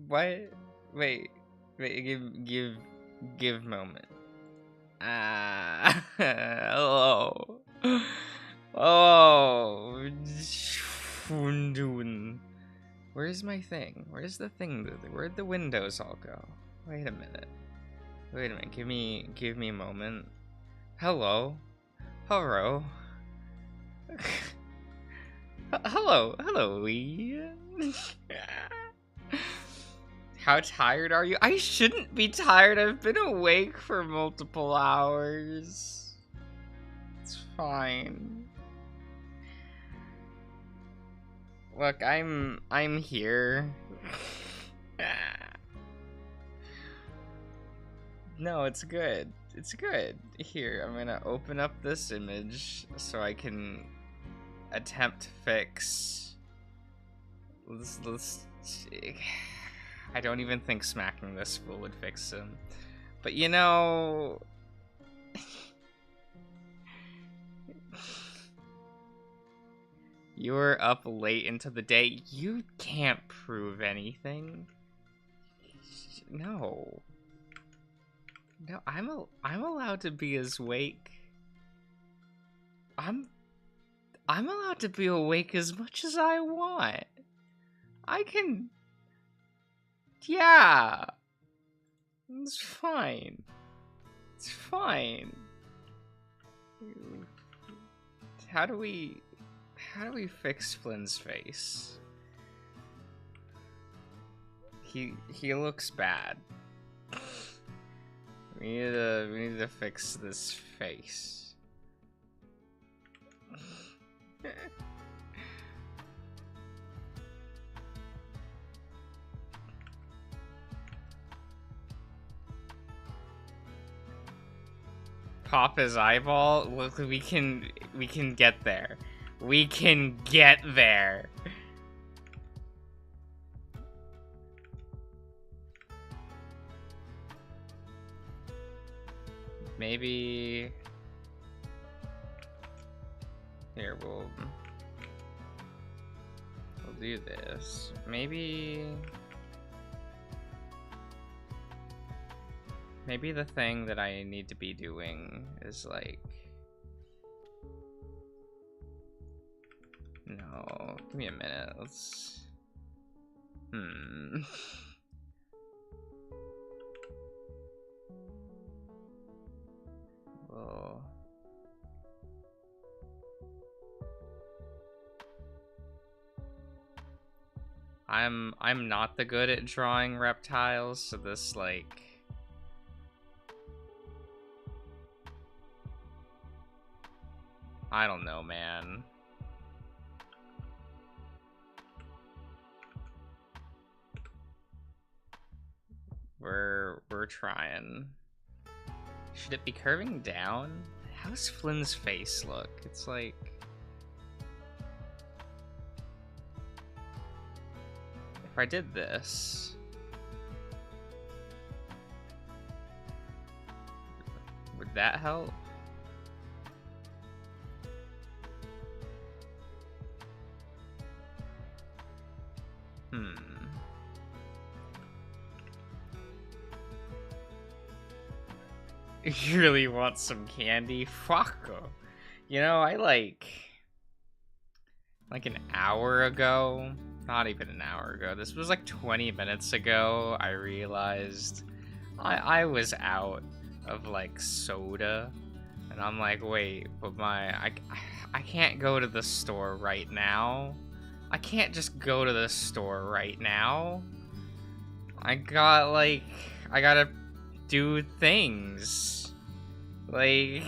What? Wait, give moment. Hello. Oh, where's my thing? Where's the thing? Where'd the windows all go? Wait a minute. Give me a moment. Hello. Hello. Hello, Lee. How tired are you? I shouldn't be tired. I've been awake for multiple hours. It's fine. Look, I'm here. No, it's good. It's good. Here, I'm gonna open up this image so I can attempt to fix. Let's I don't even think smacking this fool would fix him. But you know, you were up late into the day. You can't prove anything. No. No, I'm allowed to be awake. I'm allowed to be awake as much as I want. I can. Yeah. It's fine. It's fine. How do we fix Flynn's face? He looks bad. We need to fix this face. Pop his eyeball. Look, we can get there. We can get there. Maybe here we'll do this. Maybe the thing that I need to be doing is like, no, give me a minute. Let's well, I'm not the good at drawing reptiles, so this like I don't know, man. We're trying. Should it be curving down? How's Flynn's face look? It's like if I did this, would that help? You really want some candy? Fucko. You know, I like an hour ago, not even an hour ago, this was like 20 minutes ago, I realized I was out of like soda, and I'm like, wait, but I can't go to the store right now. I can't just go to the store right now. I gotta do things. Like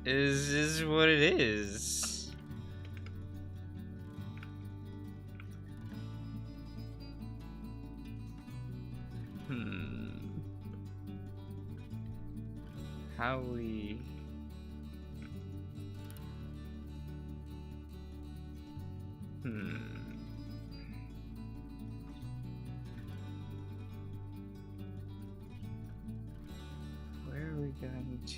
is what it is. How we where are we going to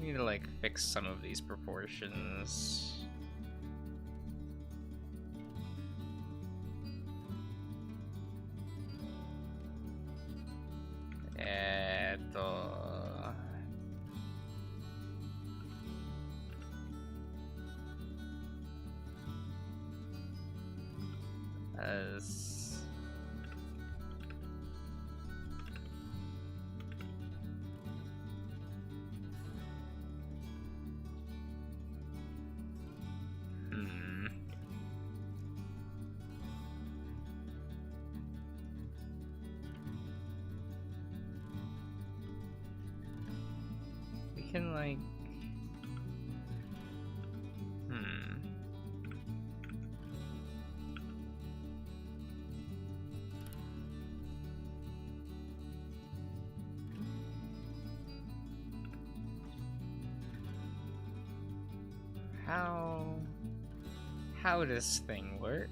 need to, like, fix some of these proportions. As... We can, like... How does this thing work?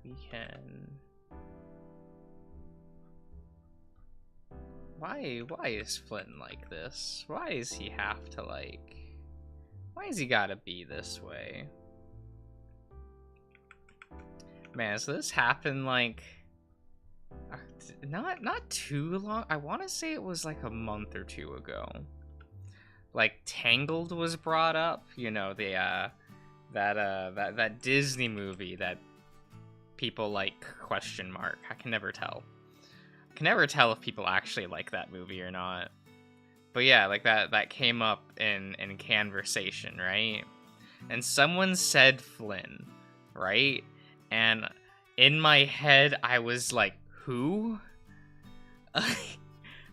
We can... Why is Flynn like this? Why does he have to, like... Why has he gotta be this way? Man, so this happened, like... Not too long. I want to say it was, like, a month or two ago. Like, Tangled was brought up. You know, the, that Disney movie that people like, question mark. I can never tell. I can never tell if people actually like that movie or not. But yeah, like that came up in conversation, right? And someone said Flynn, right? And in my head, I was like, who?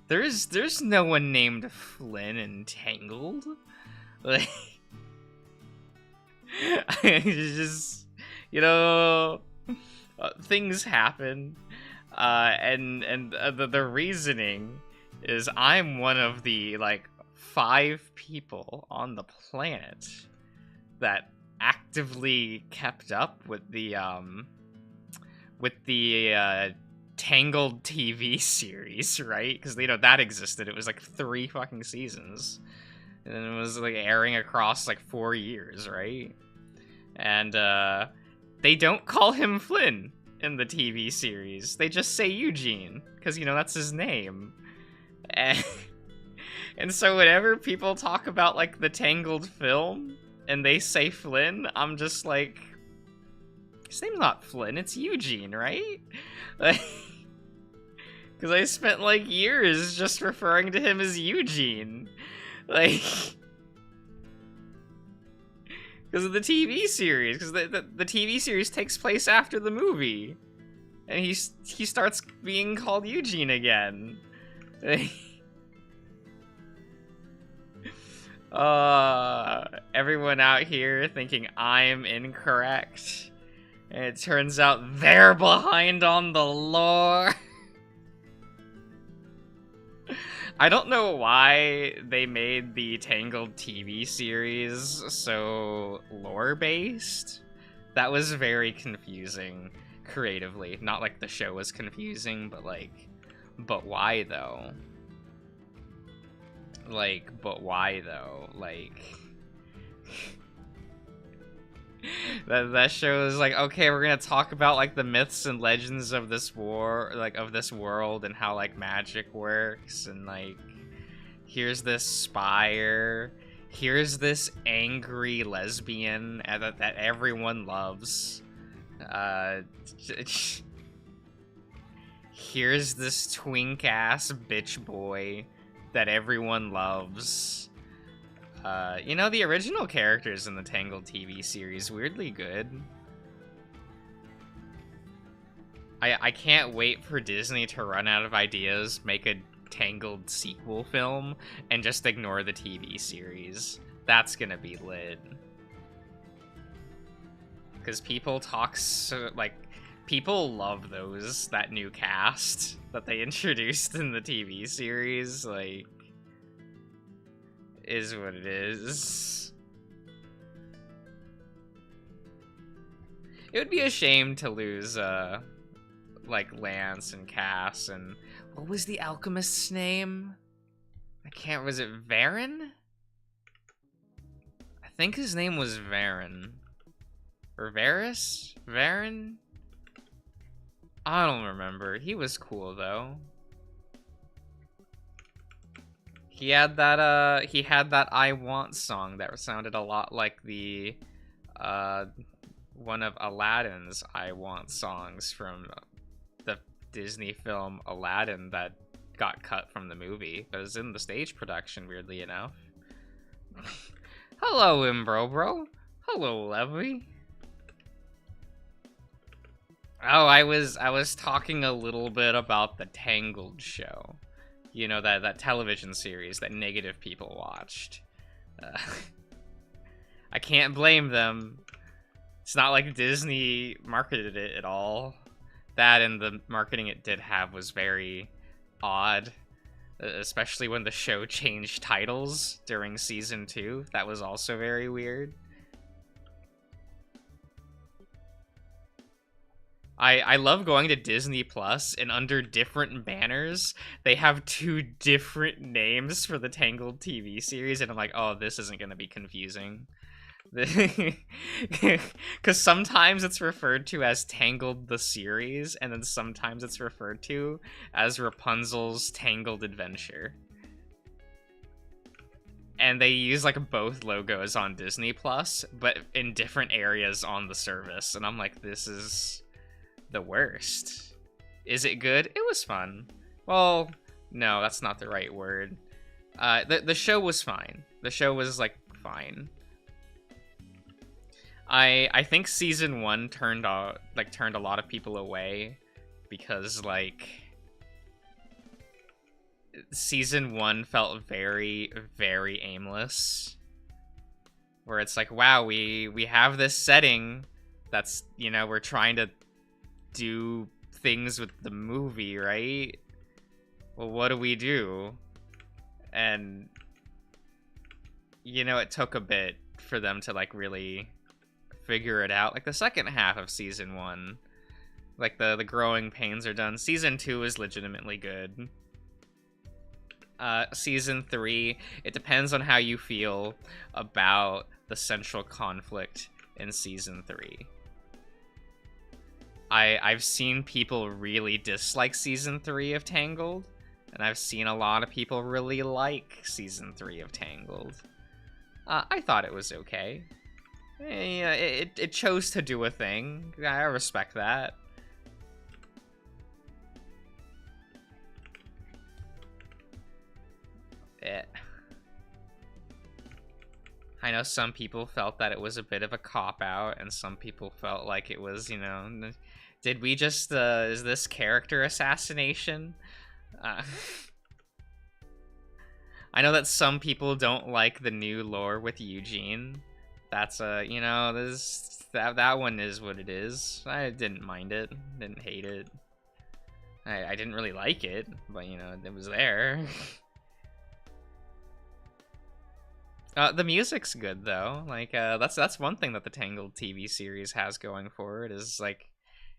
There's no one named Flynn in Tangled. Like, it's just, you know, things happen, and the reasoning is I'm one of the, like, 5 people on the planet that actively kept up with the Tangled TV series, right? Because, you know, that existed. It was like 3 fucking seasons, and it was like airing across like 4 years, right? And they don't call him Flynn in the TV series. They just say Eugene, because, you know, that's his name. And so whenever people talk about, like, the Tangled film and they say Flynn, I'm just like, his name's not Flynn, it's Eugene, right? Like, because I spent, like, years just referring to him as Eugene. Like, because of the TV series, because the TV series takes place after the movie. And he starts being called Eugene again. Everyone out here thinking I'm incorrect. And it turns out they're behind on the lore. I don't know why they made the Tangled TV series so lore-based. That was very confusing creatively. Not like the show was confusing, but like, but why though? Like, but why though? Like, that show is like, okay, we're gonna talk about like the myths and legends of this of this world and how like magic works, and like, here's this spire, here's this angry lesbian that everyone loves, here's this twink ass bitch boy that everyone loves. You know, the original characters in the Tangled TV series, weirdly good. I can't wait for Disney to run out of ideas, make a Tangled sequel film, and just ignore the TV series. That's gonna be lit. Because people talk so, like, people love that new cast that they introduced in the TV series, like, is what it is. It would be a shame to lose, like, Lance and Cass and... What was the alchemist's name? Was it Varen? I think his name was Varen. Or Varys? Varen? I don't remember. He was cool, though. He had that I Want song that sounded a lot like the, one of Aladdin's I Want songs from the Disney film Aladdin that got cut from the movie, but was in the stage production, weirdly enough. Hello, Imbrobro. Hello, Levy. Oh, I was talking a little bit about the Tangled show. You know, that television series that negative people watched. I can't blame them. It's not like Disney marketed it at all. That and the marketing it did have was very odd. Especially when the show changed titles during season 2. That was also very weird. I love going to Disney Plus, and under different banners, they have 2 different names for the Tangled TV series, and I'm like, oh, this isn't going to be confusing. Because sometimes it's referred to as Tangled the series, and then sometimes it's referred to as Rapunzel's Tangled Adventure. And they use, like, both logos on Disney Plus, but in different areas on the service, and I'm like, this is... the worst. Is it good? It was fun. Well, no, that's not the right word. The show was fine. The show was, like, fine. I think season 1 turned a lot of people away because, like, season 1 felt very, very aimless. Where it's like, wow, we have this setting that's, you know, we're trying to do things with the movie, right? Well, what do we do? And, you know, it took a bit for them to, like, really figure it out. Like, the second half of season 1, like, the growing pains are done. Season 2 is legitimately good. Season 3, it depends on how you feel about the central conflict in season 3. I've seen people really dislike season 3 of Tangled, and I've seen a lot of people really like season 3 of Tangled. I thought it was okay. Yeah, it chose to do a thing. I respect that. I know some people felt that it was a bit of a cop-out, and some people felt like it was, you know... Did we just, is this character assassination? I know that some people don't like the new lore with Eugene. That's, you know, that one is what it is. I didn't mind it, didn't hate it. I didn't really like it, but, you know, it was there. The music's good, though. Like, that's one thing that the Tangled TV series has going forward, is, like,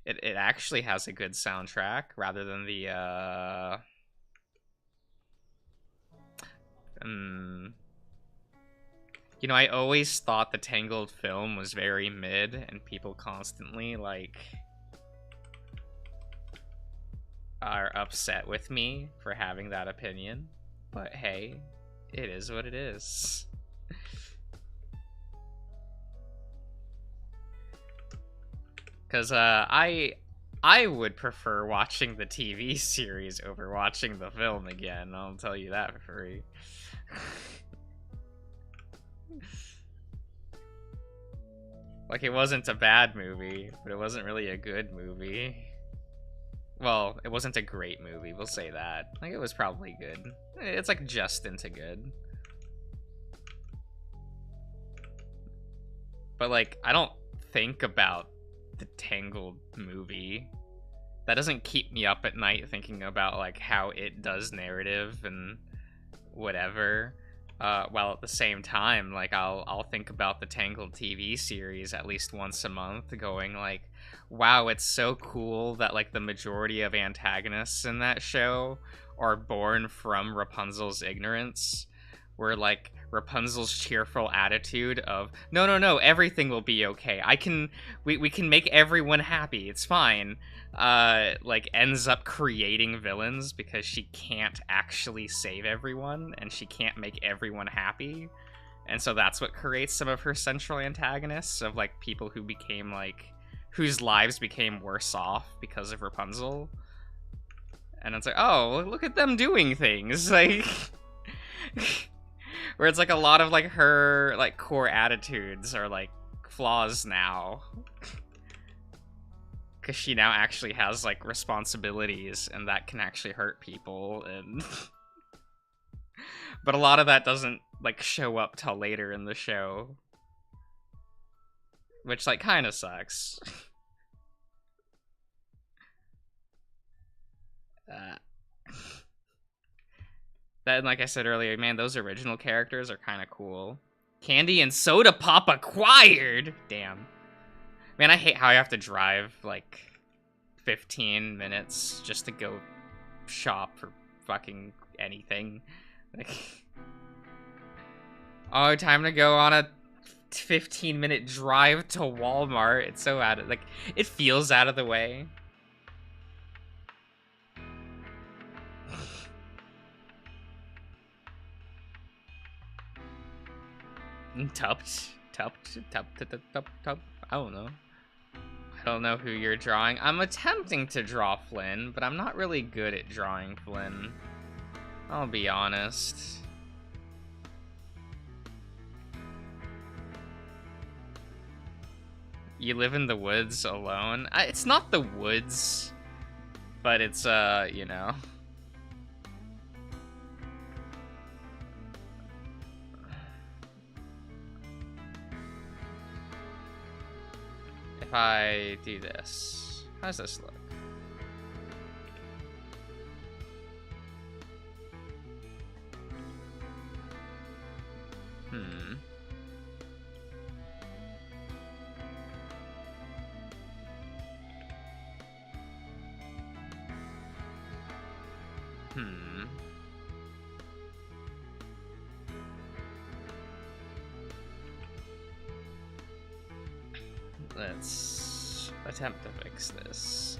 it actually has a good soundtrack, rather than the, You know, I always thought the Tangled film was very mid, and people constantly, like, are upset with me for having that opinion. But hey, it is what it is. Because I would prefer watching the TV series over watching the film again. I'll tell you that for free. Like, it wasn't a bad movie, but it wasn't really a good movie. Well, it wasn't a great movie, we'll say that. Like, it was probably good. It's like just into good. But like, I don't think about the Tangled movie. That doesn't keep me up at night thinking about like how it does narrative and whatever. While at the same time, like I'll think about the Tangled TV series at least once a month, going like, wow, it's so cool that like the majority of antagonists in that show are born from Rapunzel's ignorance, where like Rapunzel's cheerful attitude of no, everything will be okay. We can make everyone happy. It's fine. Like ends up creating villains because she can't actually save everyone and she can't make everyone happy. And so that's what creates some of her central antagonists of like people who became like whose lives became worse off because of Rapunzel. And it's like, oh, look at them doing things. Like where it's like a lot of like her like core attitudes are like flaws now. Because she now actually has like responsibilities and that can actually hurt people, and but a lot of that doesn't like show up till later in the show, which like kind of sucks. Then, like I said earlier, man, those original characters are kind of cool. Candy and Soda Pop acquired! Damn. Man, I hate how I have to drive, like, 15 minutes just to go shop for fucking anything. Like, oh, time to go on a 15-minute drive to Walmart. It's so out of, like, it feels out of the way. Tupped. I don't know. I don't know who you're drawing. I'm attempting to draw Flynn, but I'm not really good at drawing Flynn. I'll be honest. You live in the woods alone? It's not the woods, but it's, you know. If I do this, how does this look? Let's attempt to fix this.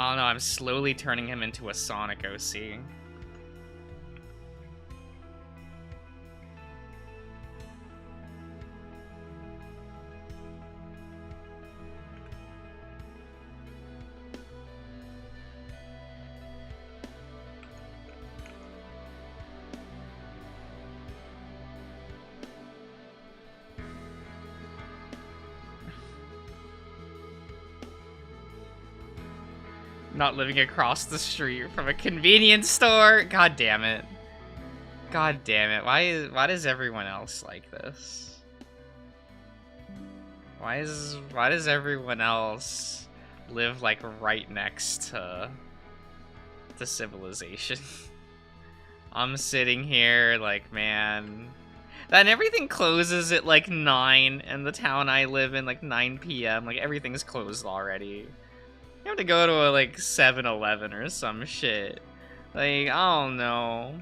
Oh no, I'm slowly turning him into a Sonic OC. Not living across the street from a convenience store. God damn it. God damn it. Why does everyone else like this? Why does everyone else live like right next to civilization? I'm sitting here like, man. Then everything closes at like 9 in the town I live in, like 9 p.m. Like everything's closed already. You have to go to a, like, 7-Eleven or some shit. Like, I don't know.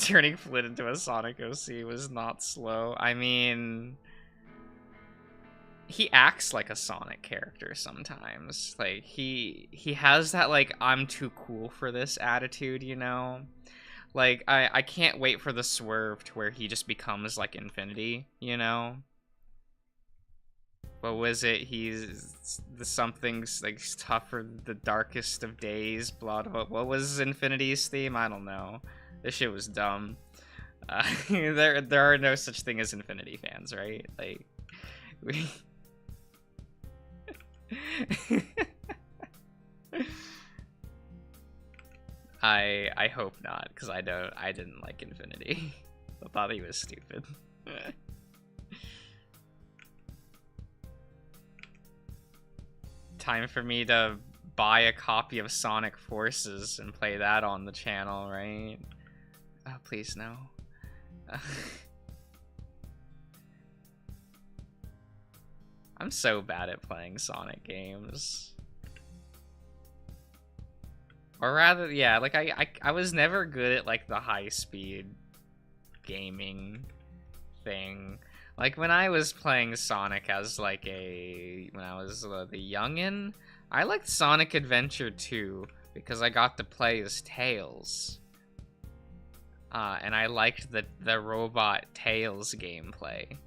Turning Flynn into a Sonic OC was not slow. I mean, he acts like a Sonic character sometimes. Like, he has that, like, I'm too cool for this attitude, you know? Like, I can't wait for the swerve to where he just becomes, like, Infinity, you know? What was it? He's the something's like tougher, the darkest of days. Blood. What was Infinity's theme? I don't know. This shit was dumb. There are no such thing as Infinity fans, right? Like, we. I hope not, because I didn't like Infinity. I thought he was stupid. Time for me to buy a copy of Sonic Forces and play that on the channel, right? Oh, please no. I'm so bad at playing Sonic games. Or rather, yeah, like I was never good at like the high speed gaming thing. Like when I was playing Sonic as like when I was the youngin', I liked Sonic Adventure 2 because I got to play as Tails. And I liked the robot Tails gameplay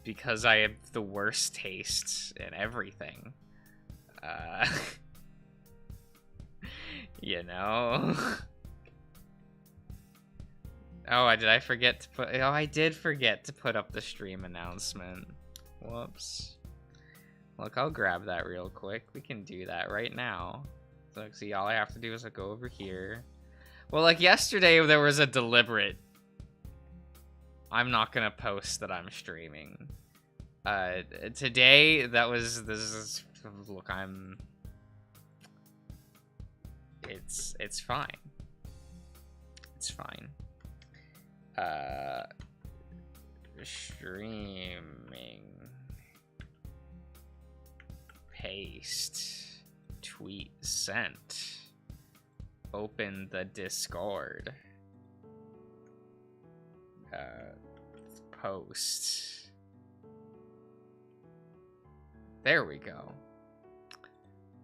because I have the worst taste in everything. You know? Oh, did I forget to put... Oh, I did forget to put up the stream announcement. Whoops. Look, I'll grab that real quick. We can do that right now. So, see, all I have to do is go over here. Well, like yesterday, there was a deliberate... I'm not gonna post that I'm streaming. Today, this is... Look, It's fine. It's fine. Streaming. Paste. Tweet sent. Open the Discord. Post. There we go.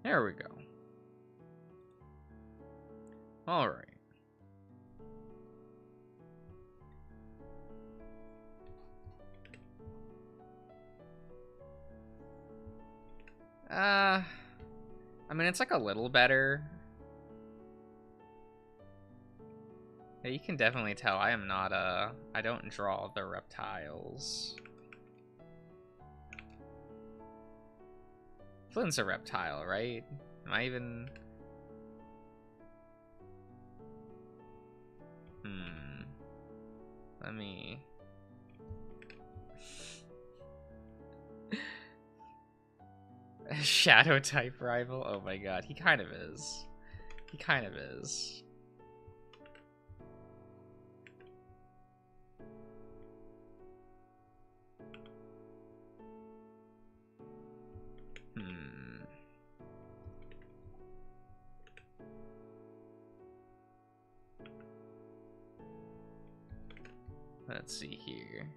There we go. All right. I mean, it's like a little better. Yeah, you can definitely tell I am not I don't draw the reptiles. Flynn's a reptile, right? Am I even... Let me... Shadow type rival? Oh my god, he kind of is. He kind of is. Let's see here.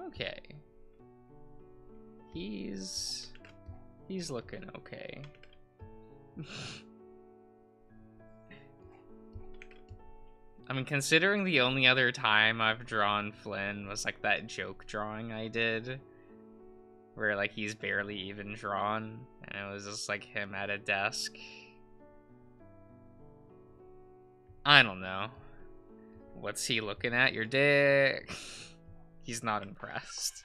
Okay. He's looking okay. I mean, considering the only other time I've drawn Flynn was like that joke drawing I did, where like he's barely even drawn, and it was just like him at a desk. I don't know. What's he looking at? Your dick. He's not impressed.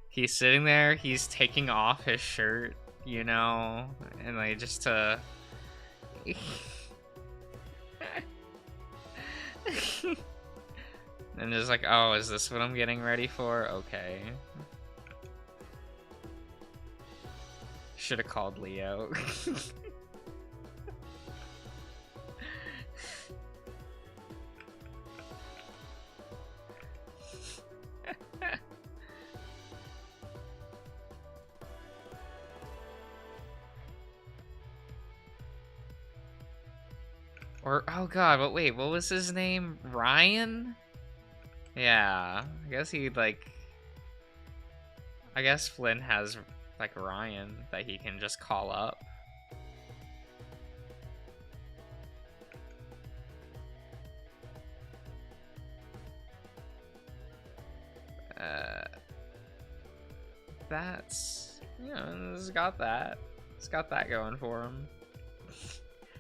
He's sitting there, he's taking off his shirt, you know, and like just to... And just like, oh, is this what I'm getting ready for? Okay. Should have called Leo. Or, oh god, but wait, what was his name? Ryan? Yeah, I guess he, like... I guess Flynn has like Ryan, that he can just call up. That's, you know, it's got that. It's got that going for him.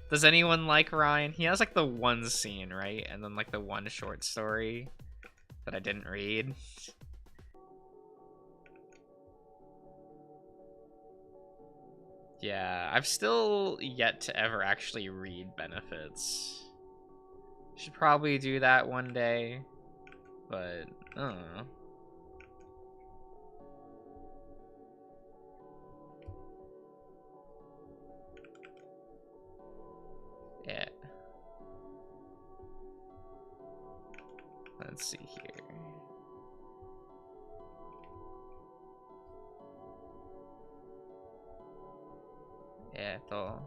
Does anyone like Ryan? He has like the one scene, right? And then like the one short story that I didn't read. Yeah, I've still yet to ever actually read Benefits. Should probably do that one day, but I don't know. Yeah. Let's see here. Eto.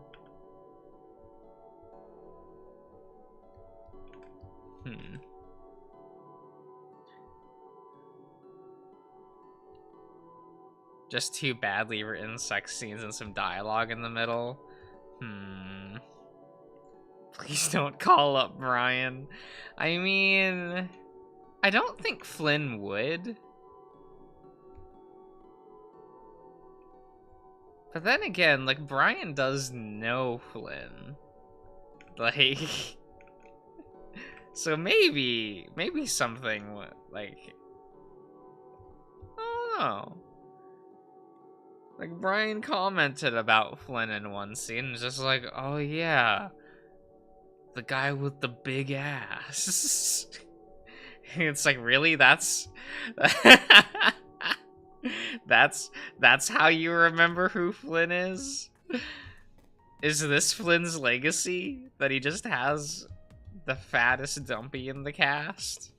Just two badly written sex scenes and some dialogue in the middle. Please don't call up Brian. I mean, I don't think Flynn would. But then again, like, Brian does know Flynn. Like, so maybe something, like, I don't know. Like, Brian commented about Flynn in one scene, and just like, oh yeah, the guy with the big ass. It's like, really? That's that's how you remember who Flynn is? Is this Flynn's legacy? That he just has the fattest dumpy in the cast?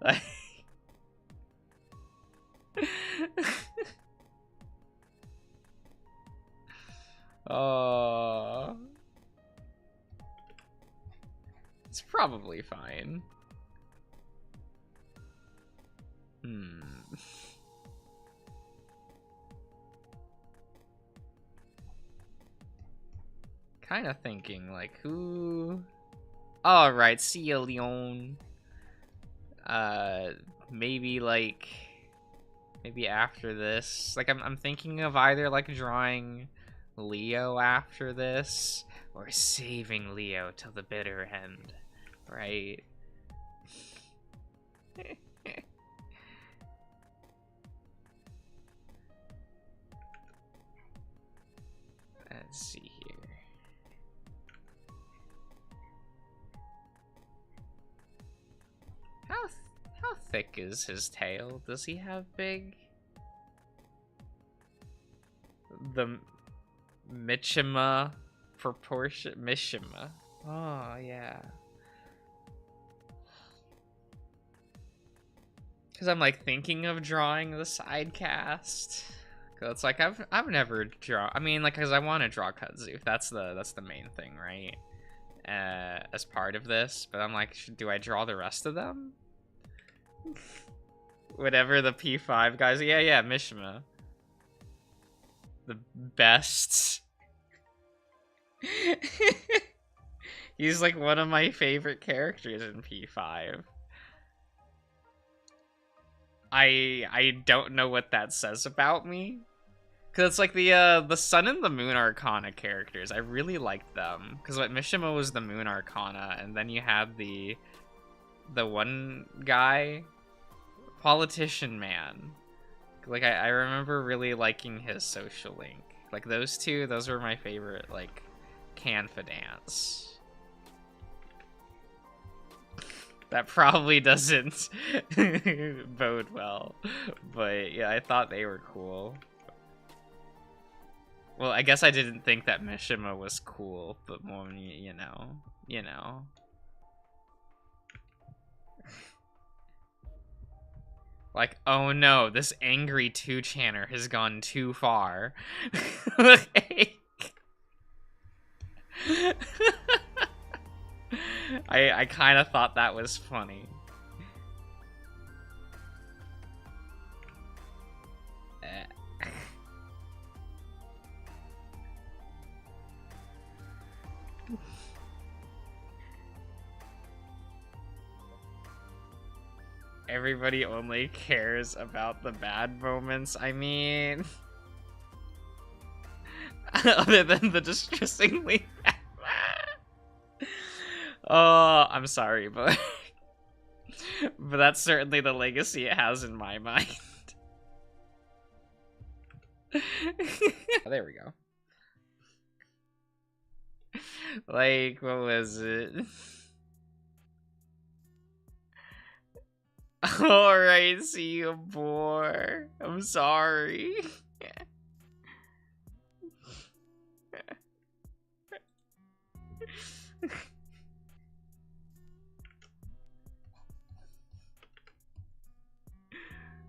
Like... Oh, it's probably fine. Kind of thinking, like, who... All right, see ya, Leon. Maybe, like... Maybe after this. Like, I'm thinking of either, like, drawing Leo after this, or saving Leo till the bitter end, right? Let's see here. How thick is his tail? Does he have big? The Mishima proportion. Mishima. Oh yeah. Because I'm like thinking of drawing the side cast. Cause it's like I've never drawn. I mean, like, cause I want to draw Kudzu. That's the main thing, right? As part of this, but I'm like, do I draw the rest of them? Whatever the P5 guys. Yeah, Mishima. The best. He's like one of my favorite characters in P5. I don't know what that says about me. Cause it's like the Sun and the Moon Arcana characters. I really liked them. Cause what Mishima was the Moon Arcana, and then you had the one guy, Politician Man. Like I remember really liking his Social Link. Like those two, those were my favorite, like, Confidants. That probably doesn't bode well, but yeah, I thought they were cool. Well, I guess I didn't think that Mishima was cool, but more, you know. Like, oh no, this angry 2channer has gone too far. I kind of thought that was funny. everybody only cares about the bad moments. I mean, other than the distressingly bad. Oh, I'm sorry, but but that's certainly the legacy it has in my mind. There we go. Like, what was it? Alright, see you, boy. I'm sorry.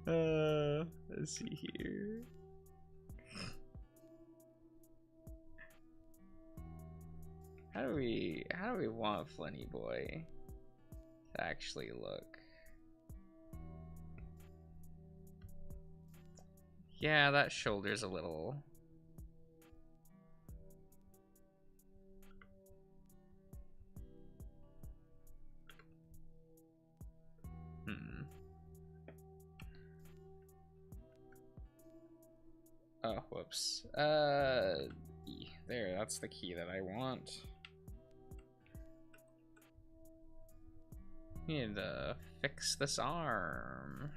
Let's see here. How do we want Flinny Boy to actually look? Yeah, that shoulder's a little. Oh, whoops. E. There, that's the key that I want. Need to fix this arm.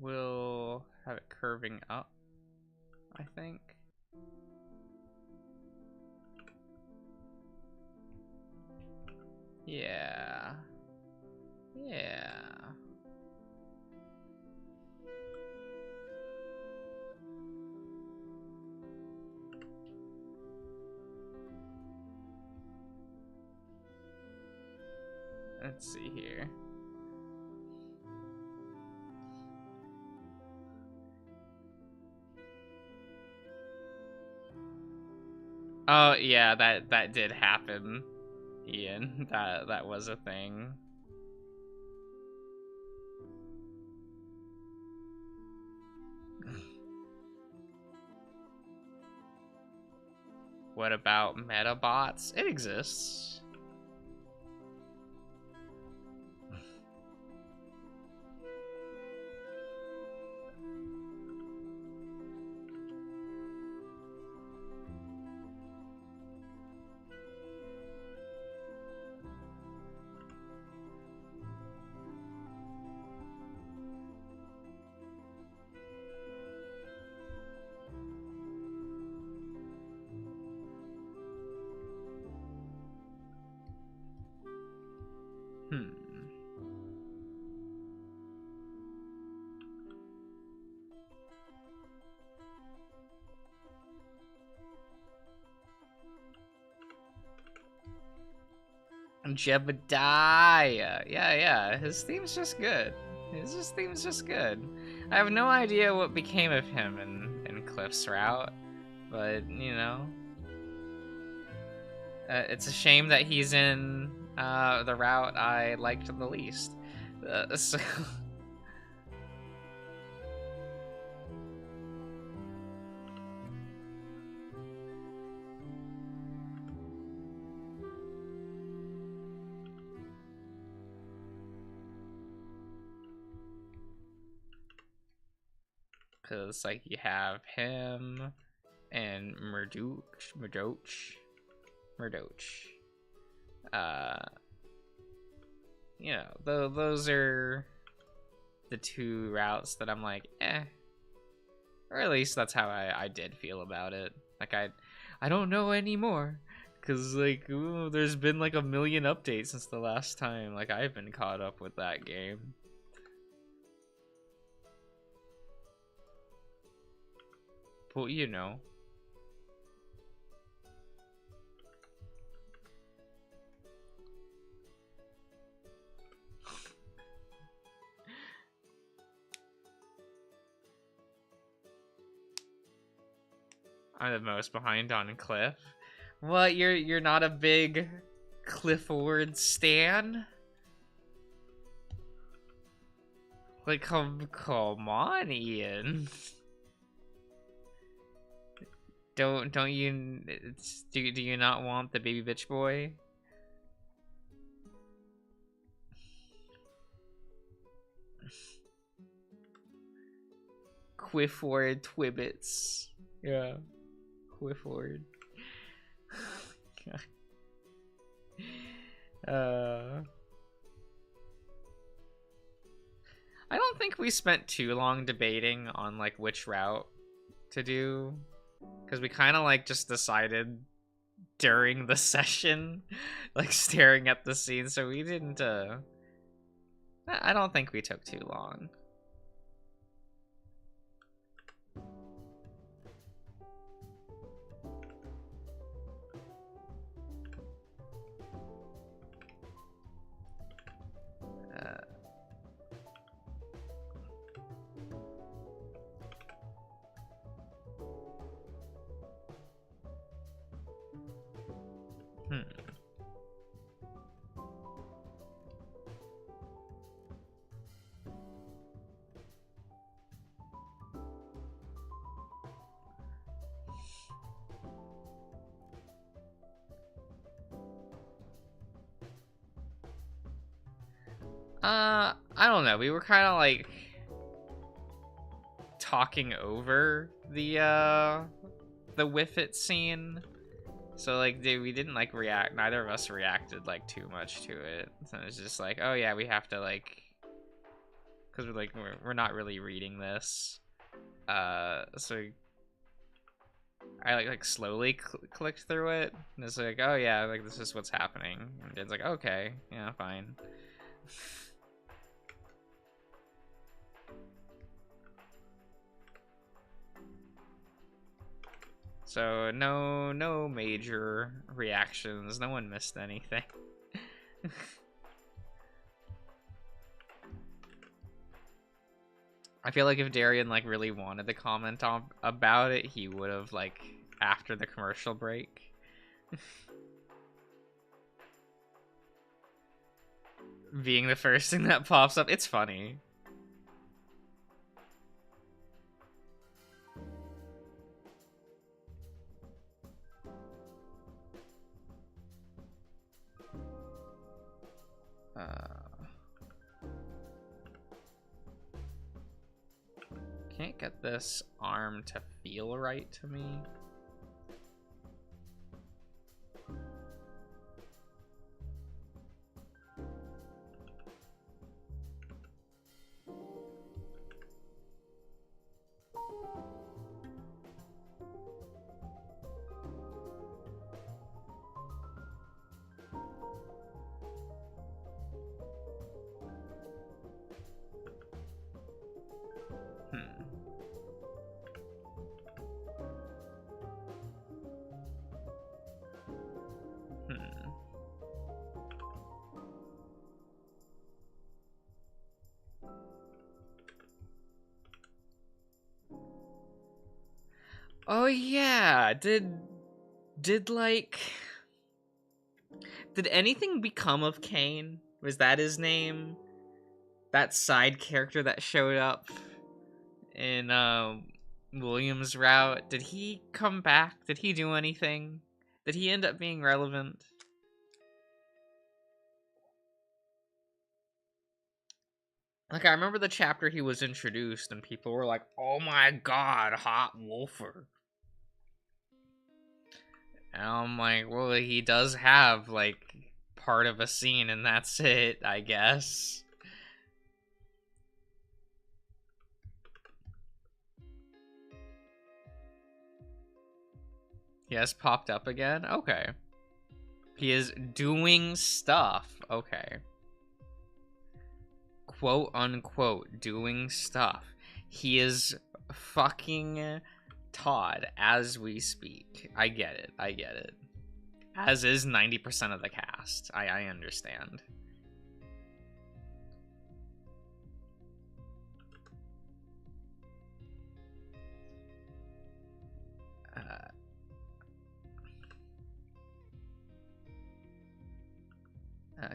We'll have it curving up, I think. Yeah. Yeah. Let's see here. Oh yeah, that did happen, Ian. That was a thing. What about Metabots? It exists. Jebediah. Yeah, his theme's just good. His theme's just good. I have no idea what became of him in Cliff's route, but, you know. It's a shame that he's in the route I liked the least. So... Cause like you have him and Murdoch. You know, those are the two routes that I'm like, eh. Or at least that's how I did feel about it. Like I don't know anymore. Cause like, ooh, there's been like a million updates since the last time like I've been caught up with that game. But you know. I'm the most behind on Cliff. What? You're not a big Clifford stan? Like, come on, Ian. Don't you? Do you not want the baby bitch boy? Quifford Twibbits. Yeah, Quifford. I don't think we spent too long debating on like which route to do, because we kind of like just decided during the session, like staring at the scene, so we didn't I don't think we took too long. I don't know. We were kind of like talking over the Whiffet scene. So like we didn't like react, neither of us reacted like too much to it. So it was just like, oh yeah, we have to like, because we're not really reading this. So I like slowly clicked through it, and it's like, oh yeah, like this is what's happening. And it's like, okay, yeah, fine. So no major reactions. No one missed anything. I feel like if Darian like really wanted to comment on about it, he would have like after the commercial break. Being the first thing that pops up, it's funny. Can't get this arm to feel right to me. Oh yeah, did like did anything become of Kane? Was that his name? That side character that showed up in William's route, did he come back? Did he do anything? Did he end up being relevant? Like, I remember the chapter he was introduced, and people were like, oh my god, Hot Wolfer. And I'm like, well, he does have, like, part of a scene, and that's it, I guess. He has popped up again? Okay. He is doing stuff. Okay. Quote unquote doing stuff. He is fucking Todd as we speak. I get it. I get it. As is 90% of the cast. I understand.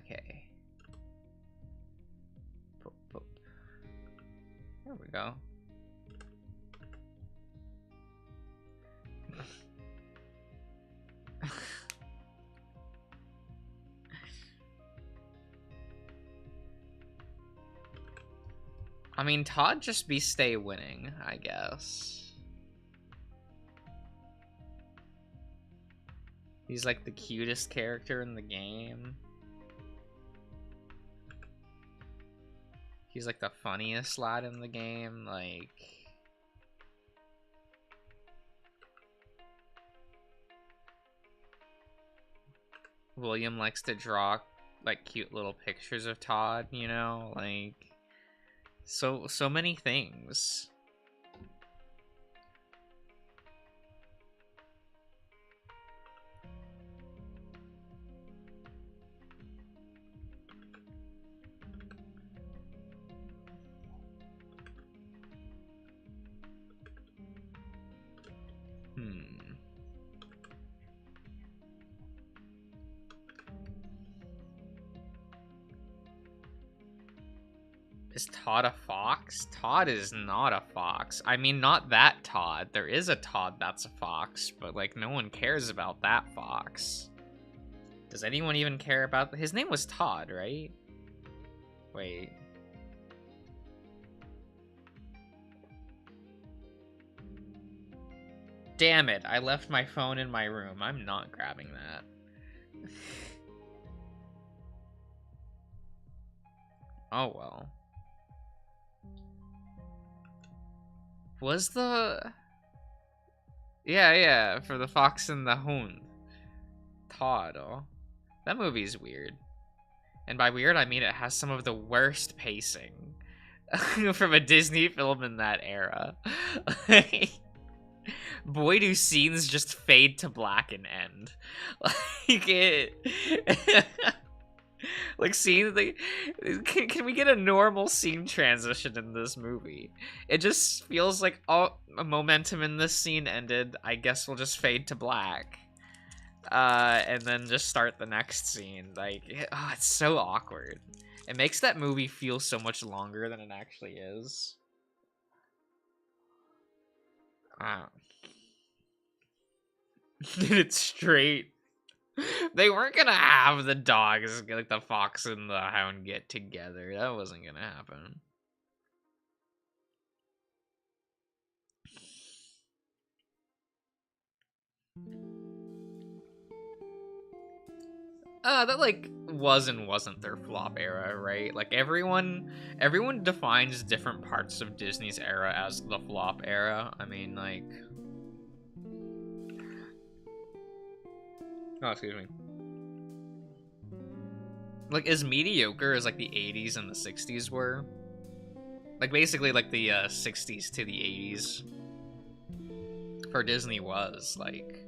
Okay. Boop, boop. There we go. I mean, Todd just be stay winning, I guess. He's like the cutest character in the game. He's like the funniest lad in the game, like... William likes to draw, like, cute little pictures of Todd, you know? Like... So many things. Is Todd a fox? Todd is not a fox. I mean, not that Todd. There is a Todd that's a fox, but, like, no one cares about that fox. Does anyone even care about... His name was Todd, right? Wait. Damn it, I left my phone in my room. I'm not grabbing that. Oh, well. Was the... Yeah, for the Fox and the Hound. Todd, oh. That movie's weird. And by weird, I mean it has some of the worst pacing from a Disney film in that era. Boy, do scenes just fade to black and end. Like, it... Like, scene, like, can we get a normal scene transition in this movie? It just feels like, oh, momentum in this scene ended. I guess we'll just fade to black. And then just start the next scene. Like, it's so awkward. It makes that movie feel so much longer than it actually is. It's straight. They weren't gonna have the dogs, like the fox and the hound, get together. That wasn't gonna happen. That, like, was and wasn't their flop era, right? Like, everyone defines different parts of Disney's era as the flop era. I mean, like... Oh, excuse me. Like, as mediocre as, like, the 80s and the 60s were. Like, basically, like, the 60s to the 80s for Disney was, like...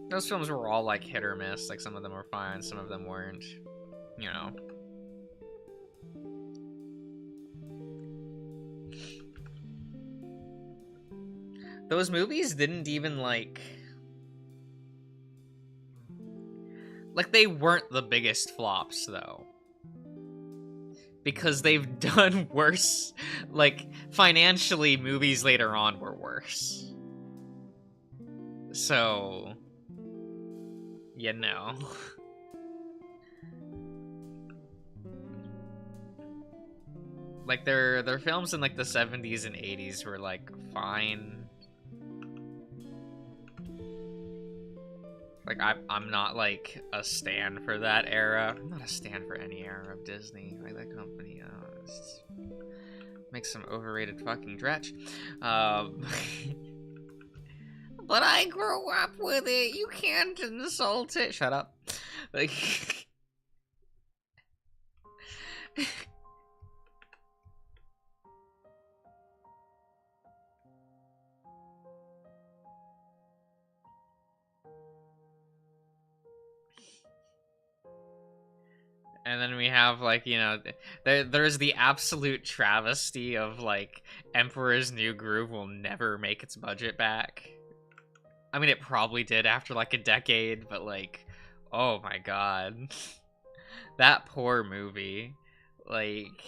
Those films were all, like, hit or miss. Like, some of them were fine, some of them weren't. You know. Those movies didn't even, like... Like, they weren't the biggest flops, though. Because they've done worse. Like, financially, movies later on were worse. So... You know. Like, their films in, like, the 70s and 80s were, like, fine. Like, I'm not, like, a stan for that era. I'm not a stan for any era of Disney. Like, that company, makes some overrated fucking dretch. But I grew up with it. You can't insult it. Shut up. Like... And then we have, like, you know, there's the absolute travesty of, like, Emperor's New Groove will never make its budget back. I mean, it probably did after, like, a decade, but, like, Oh my god. That poor movie. Like,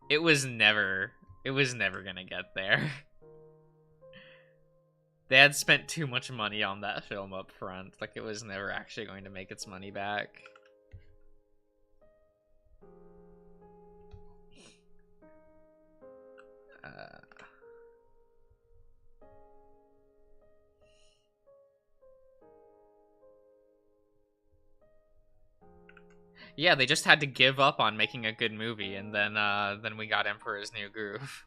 it was never gonna get there. They had spent too much money on that film up front. Like, it was never actually going to make its money back. Yeah, they just had to give up on making a good movie, and then we got Emperor's New Groove.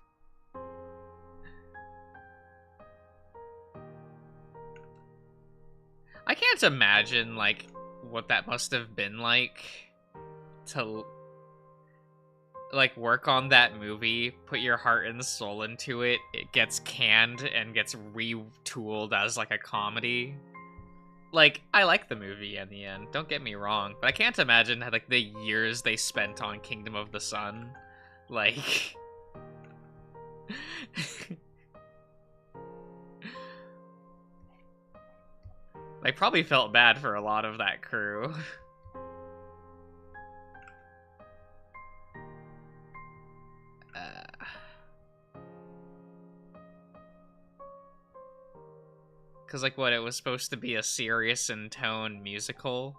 I can't imagine, like, what that must have been like to, like, work on that movie, put your heart and soul into it, it gets canned and gets retooled as, like, a comedy. Like, I like the movie in the end, don't get me wrong, but I can't imagine, like, the years they spent on Kingdom of the Sun. Like... They probably felt bad for a lot of that crew. Because, like, what, it was supposed to be a serious in tone musical?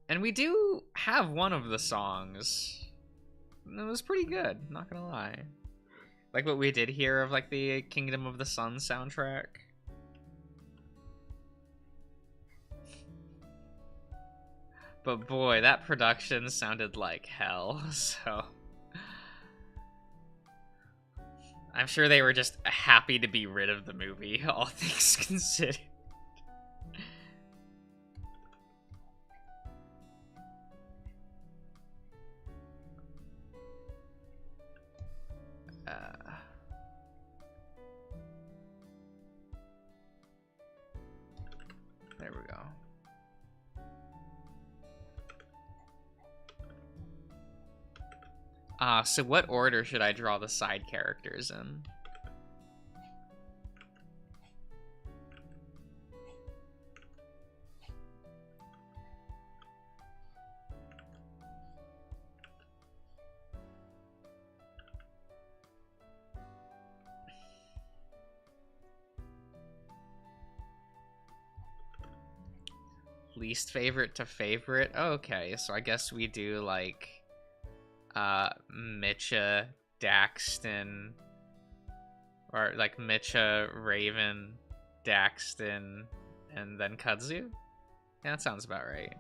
And we do have one of the songs. It was pretty good, not gonna lie. Like what we did here of, like, the Kingdom of the Sun soundtrack. But boy, that production sounded like hell, so... I'm sure they were just happy to be rid of the movie, all things considered. There we go. So what order should I draw the side characters in? Least favorite to favorite? Okay, so I guess we do, like, Mitcha, Daxton, or, like, Mitcha, Raven, Daxton, and then Kudzu? Yeah, that sounds about right.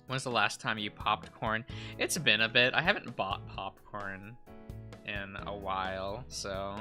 When's the last time you popped corn? It's been a bit. I haven't bought popcorn in a while, so...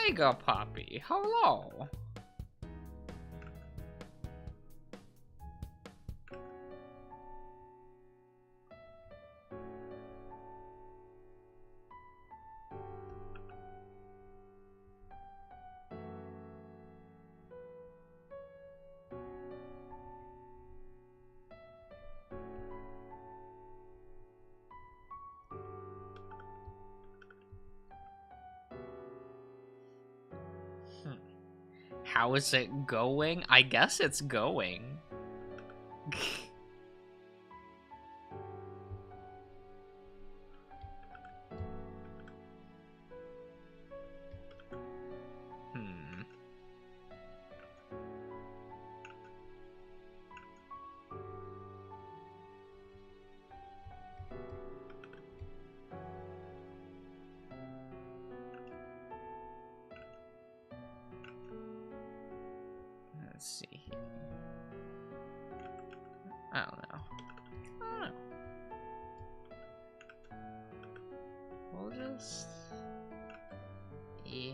Mega Poppy, hello. How is it going? I guess it's going. Let's see here. I don't know. We'll just... Yeah.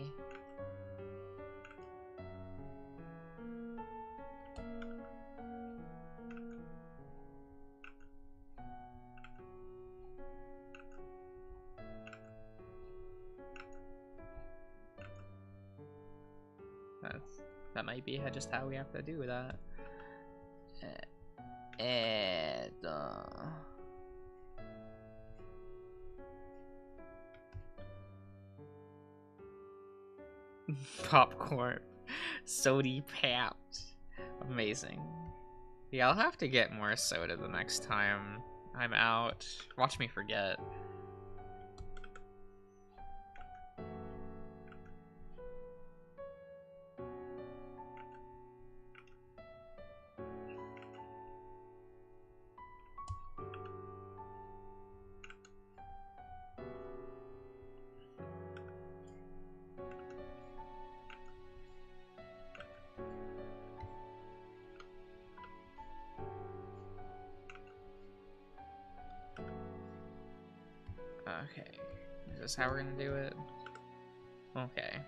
That might be just how we have to do that. Popcorn. Sody papped. Amazing. Yeah, I'll have to get more soda the next time I'm out. Watch me forget. Okay, is this how we're gonna do it? Okay.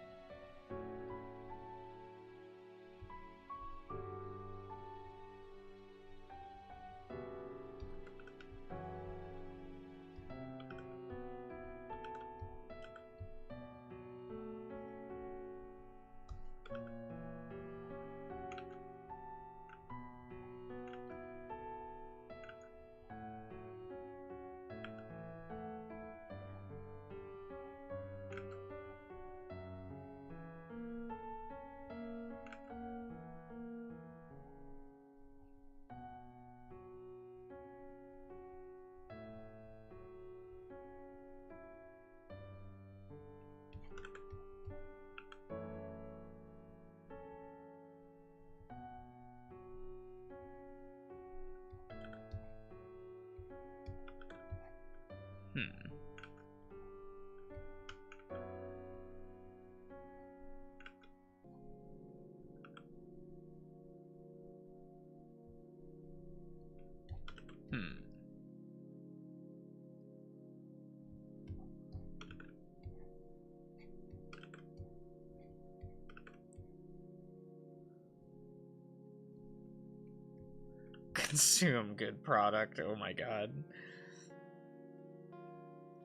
Consume good product. Oh my god.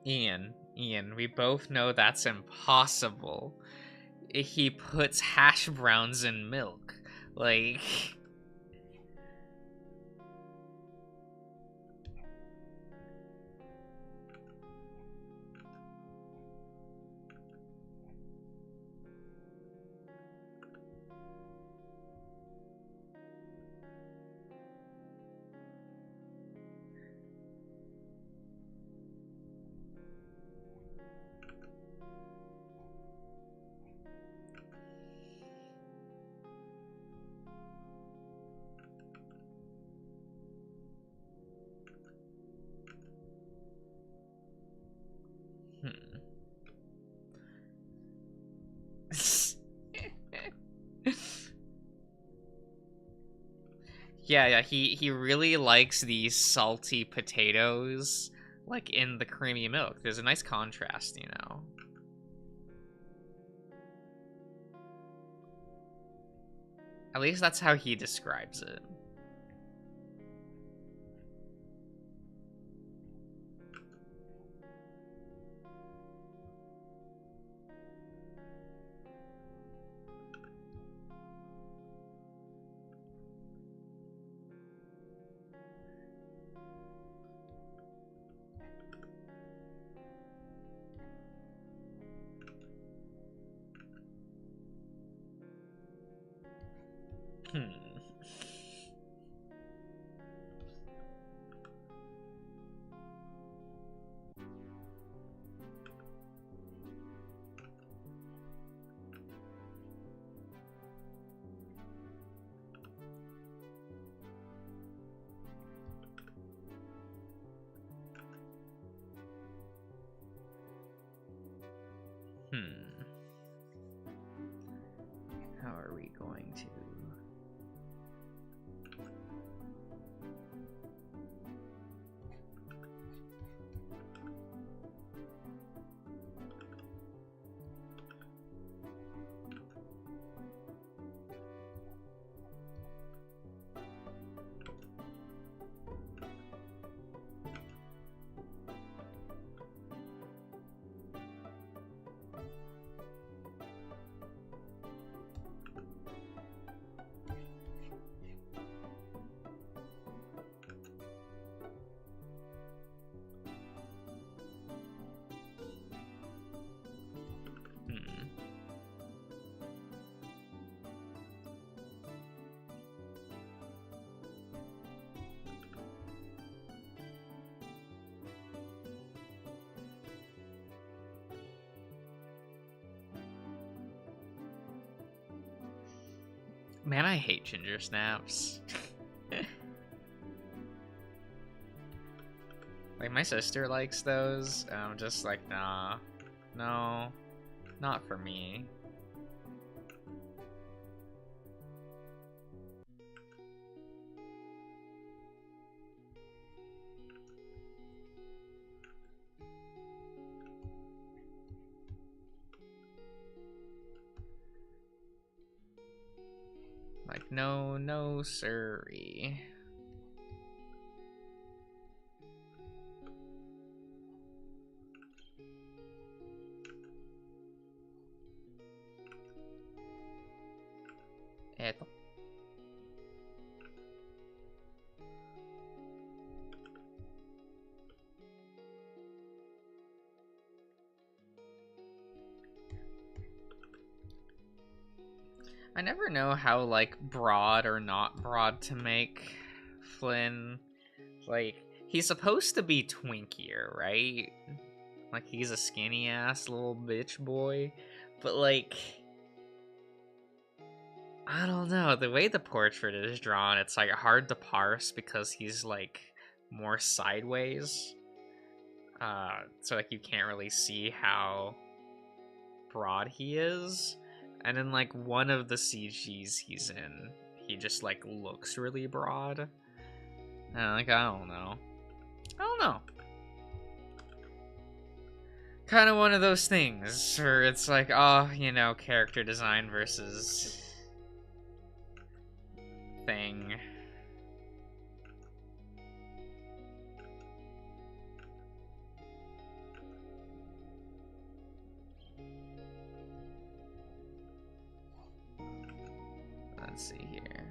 Ian, we both know that's impossible. He puts hash browns in milk. Like... Yeah, he really likes these salty potatoes, like, in the creamy milk. There's a nice contrast, you know? At least that's how he describes it. How are we going to... Man, I hate ginger snaps. Like, my sister likes those, and I'm just like, nah. No, not for me. Like, no, sirree. Eto. I never know how, like, broad or not broad to make Flynn. Like, he's supposed to be twinkier, right? Like, he's a skinny-ass little bitch boy. But, like, I don't know. The way the portrait is drawn, it's, like, hard to parse because he's, like, more sideways. So, like, you can't really see how broad he is. And in, like, one of the CGs he's in, he just, like, looks really broad. And, like, I don't know. Kind of one of those things where it's like, oh, you know, character design versus thing. Let's see here.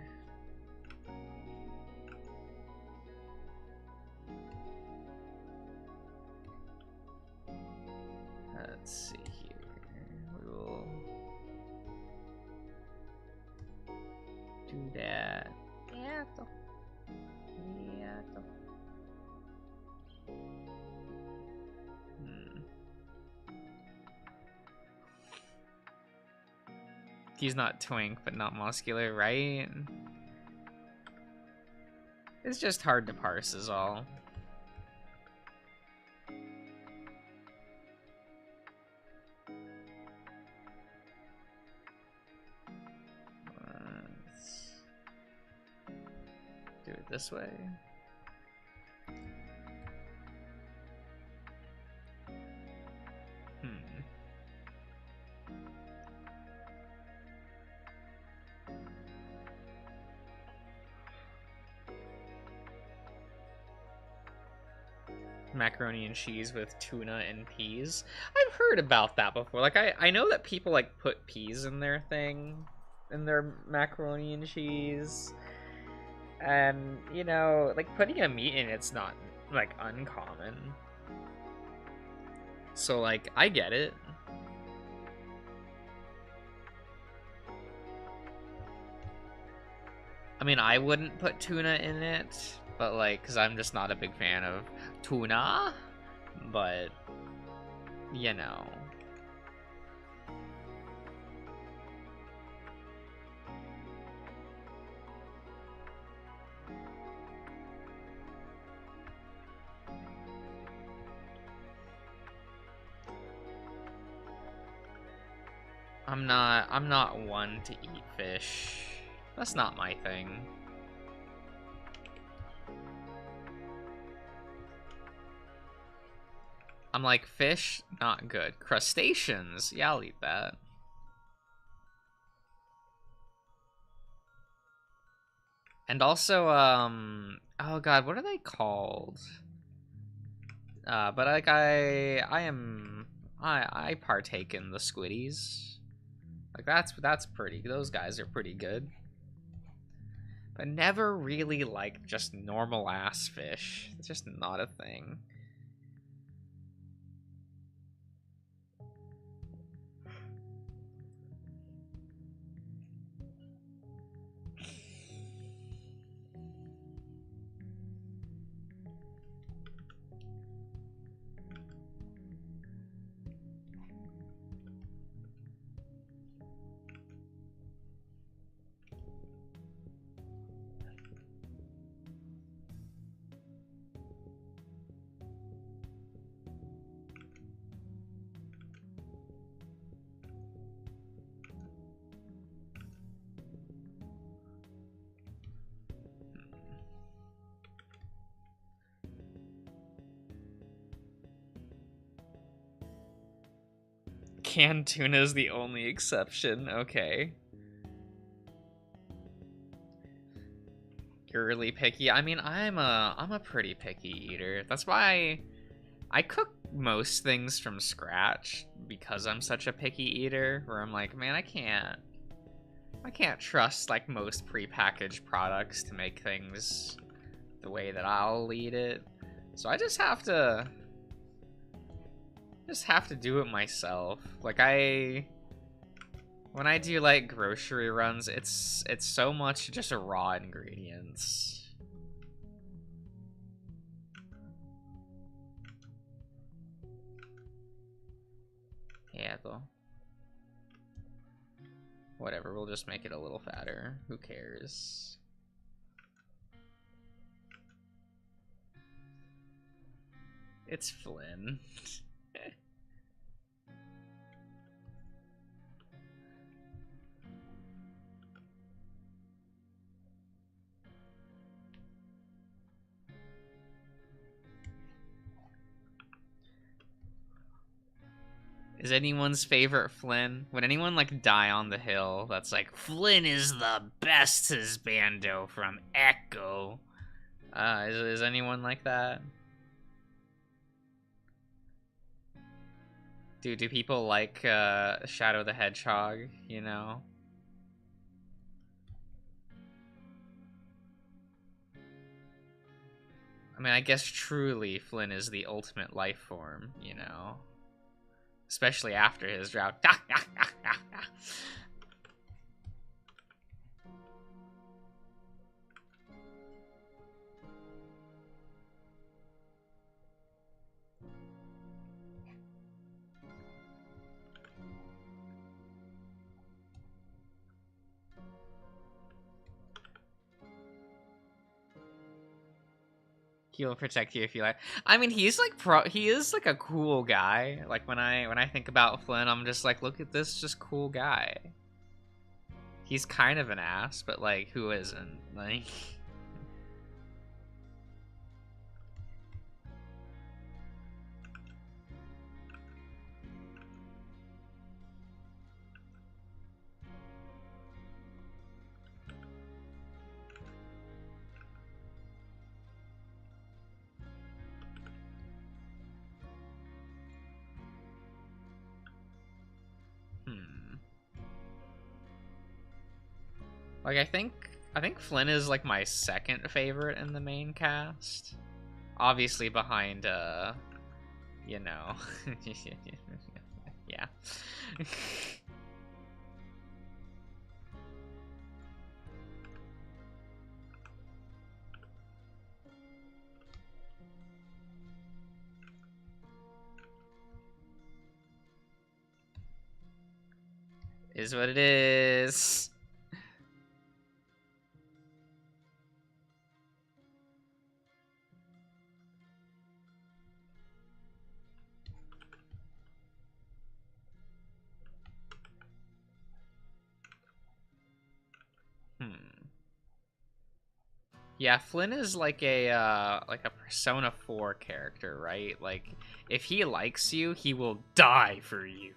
Let's see here. We will do that. He's not twink, but not muscular, right? It's just hard to parse is all. Let's do it this way. macaroni and cheese with tuna and peas. I've heard about that before. Like I know that people like put peas in their thing, in their macaroni and cheese. And, you know, like putting a meat in it's not like uncommon. So like I get it. I mean, I wouldn't put tuna in it, but like, cause I'm just not a big fan of tuna. But, you know. I'm not one to eat fish. That's not my thing. I'm like, fish, not good. Crustaceans, yeah, I'll eat that. And also, oh god, what are they called? But like I partake in the squiddies. Like that's pretty. Those guys are pretty good. But never really like just normal ass fish. It's just not a thing. Canned tuna is the only exception. Okay. You're really picky. I mean, I'm a pretty picky eater. That's why I cook most things from scratch because I'm such a picky eater. Where I'm like, man, I can't trust like most prepackaged products to make things the way that I'll eat it. So I just have to do it myself. Like when I do like grocery runs, it's so much just raw ingredients. Yeah, though. Whatever, we'll just make it a little fatter. Who cares? It's Flynn. Is anyone's favorite Flynn? Would anyone like die on the hill that's like, Flynn is the best husbando from Echo? Is anyone like that? Do people like Shadow the Hedgehog, you know? I mean, I guess truly Flynn is the ultimate life form, you know? Especially after his drought. He'll protect you if you like. I mean, he's like he is like a cool guy. Like when I think about Flynn, I'm just like, look at this just cool guy. He's kind of an ass, but like who isn't? Like Like, I think Flynn is like my second favorite in the main cast. Obviously behind you know. Yeah. Is what it is. Yeah, Flynn is like a Persona 4 character, right? Like, if he likes you, he will die for you.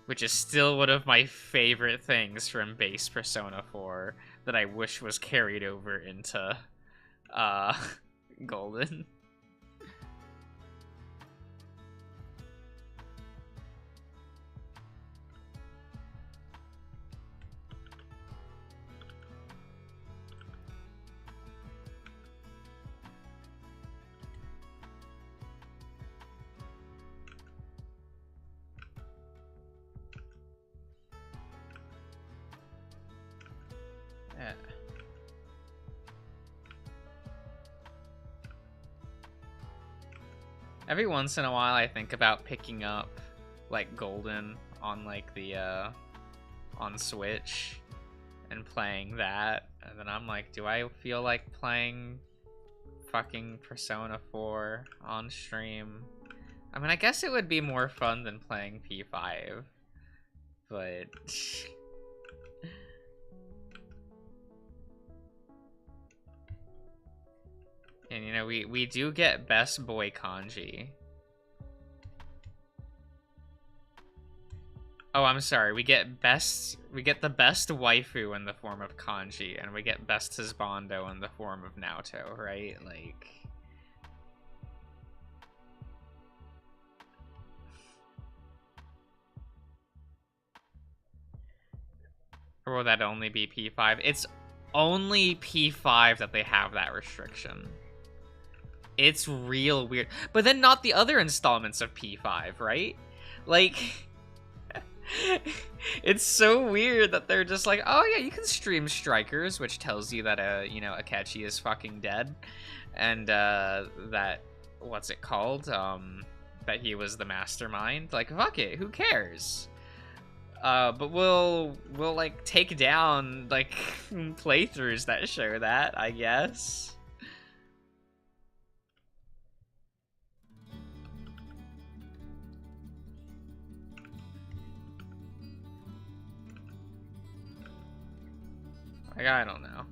Which is still one of my favorite things from base Persona 4 that I wish was carried over into Golden. Yeah. Every once in a while I think about picking up like Golden on like the on Switch and playing that, and then I'm like, do I feel like playing fucking Persona 4 on stream? I mean, I guess it would be more fun than playing P5, but and you know, we do get best boy kanji. Oh, I'm sorry. We get the best waifu in the form of kanji, and we get best husbando in the form of Naoto, right? Like, or will that only be P5? It's only P5 that they have that restriction. It's real weird. But then not the other installments of P5, right? Like, it's so weird that they're just like, oh yeah, you can stream Strikers, which tells you that, you know, Akechi is fucking dead. And, that, what's it called? That he was the mastermind. Like, fuck it, who cares? But we'll like take down like playthroughs that show that, I guess. Like, I don't know.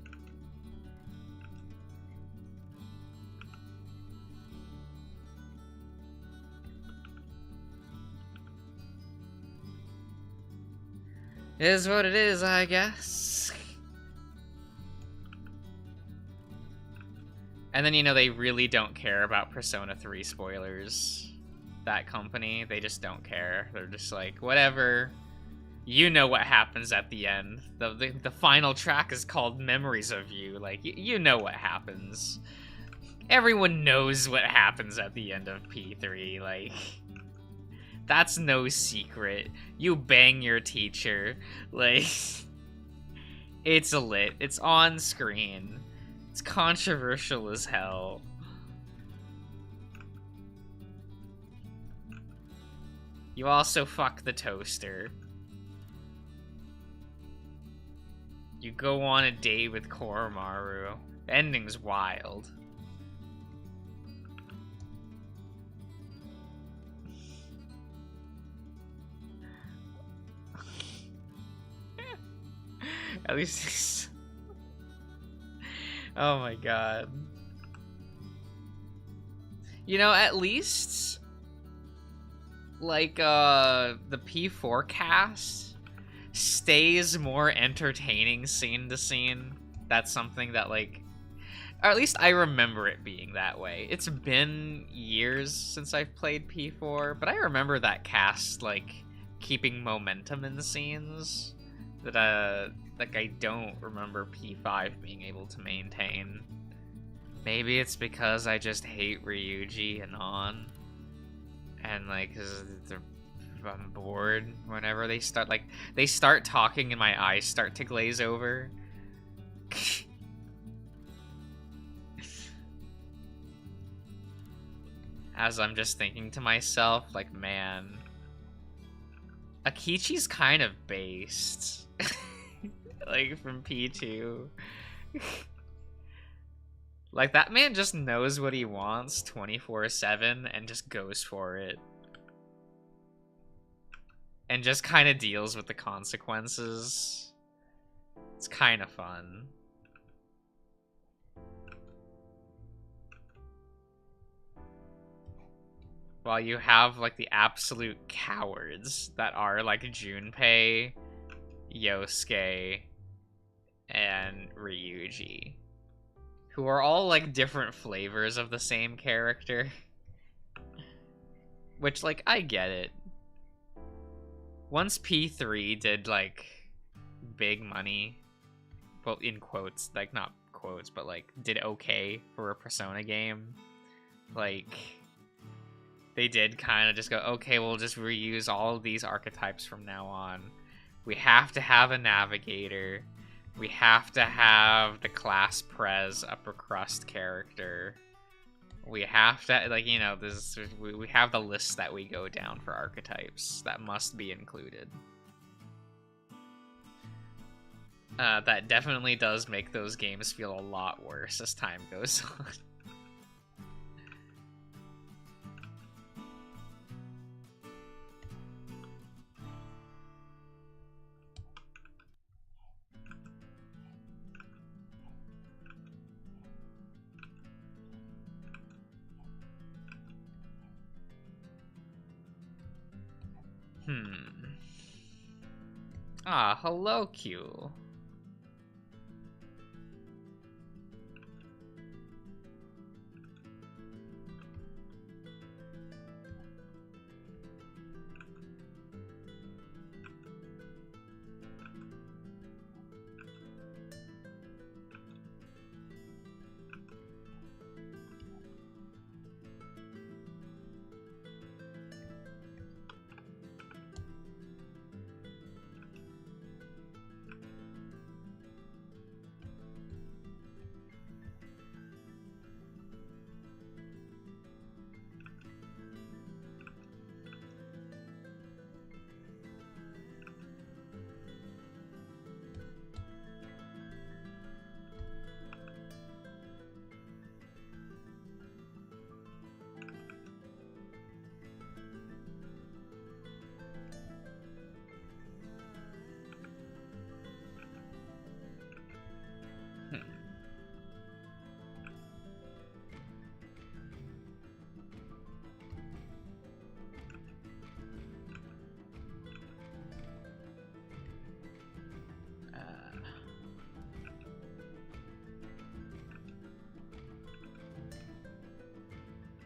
It is what it is, I guess. And then, you know, they really don't care about Persona 3 spoilers. That company, they just don't care. They're just like, whatever. You know what happens at the end. The final track is called Memories of You. Like, you know what happens. Everyone knows what happens at the end of P3. Like, that's no secret. You bang your teacher. Like, it's lit. It's on screen. It's controversial as hell. You also fuck the toaster. You go on a date with Koromaru. The ending's wild. At least he's... Oh my god. You know, at least... like, the P4 cast stays more entertaining scene to scene. That's something that, like... Or at least I remember it being that way. It's been years since I've played P4, but I remember that cast, like, keeping momentum in the scenes that like I don't remember P5 being able to maintain. Maybe it's because I just hate Ryuji and On, and like, cause I'm bored whenever they start talking and my eyes start to glaze over. As I'm just thinking to myself, like, man, Akechi's kind of based. Like, from P2. Like, that man just knows what he wants 24/7 and just goes for it. And just kind of deals with the consequences. It's kind of fun. While you have, like, the absolute cowards that are, like, Junpei, Yosuke, and Ryuji, who are all, like, different flavors of the same character. Which, like, I get it. Once P3 did, like, big money, well, in quotes, like, not quotes, but, like, did okay for a Persona game, like, they did kind of just go, okay, we'll just reuse all of these archetypes from now on. We have to have a navigator. We have to have the class prez upper crust character. We have to, like, you know, we have the list that we go down for archetypes that must be included. That definitely does make those games feel a lot worse as time goes on. Ah, hello, Q.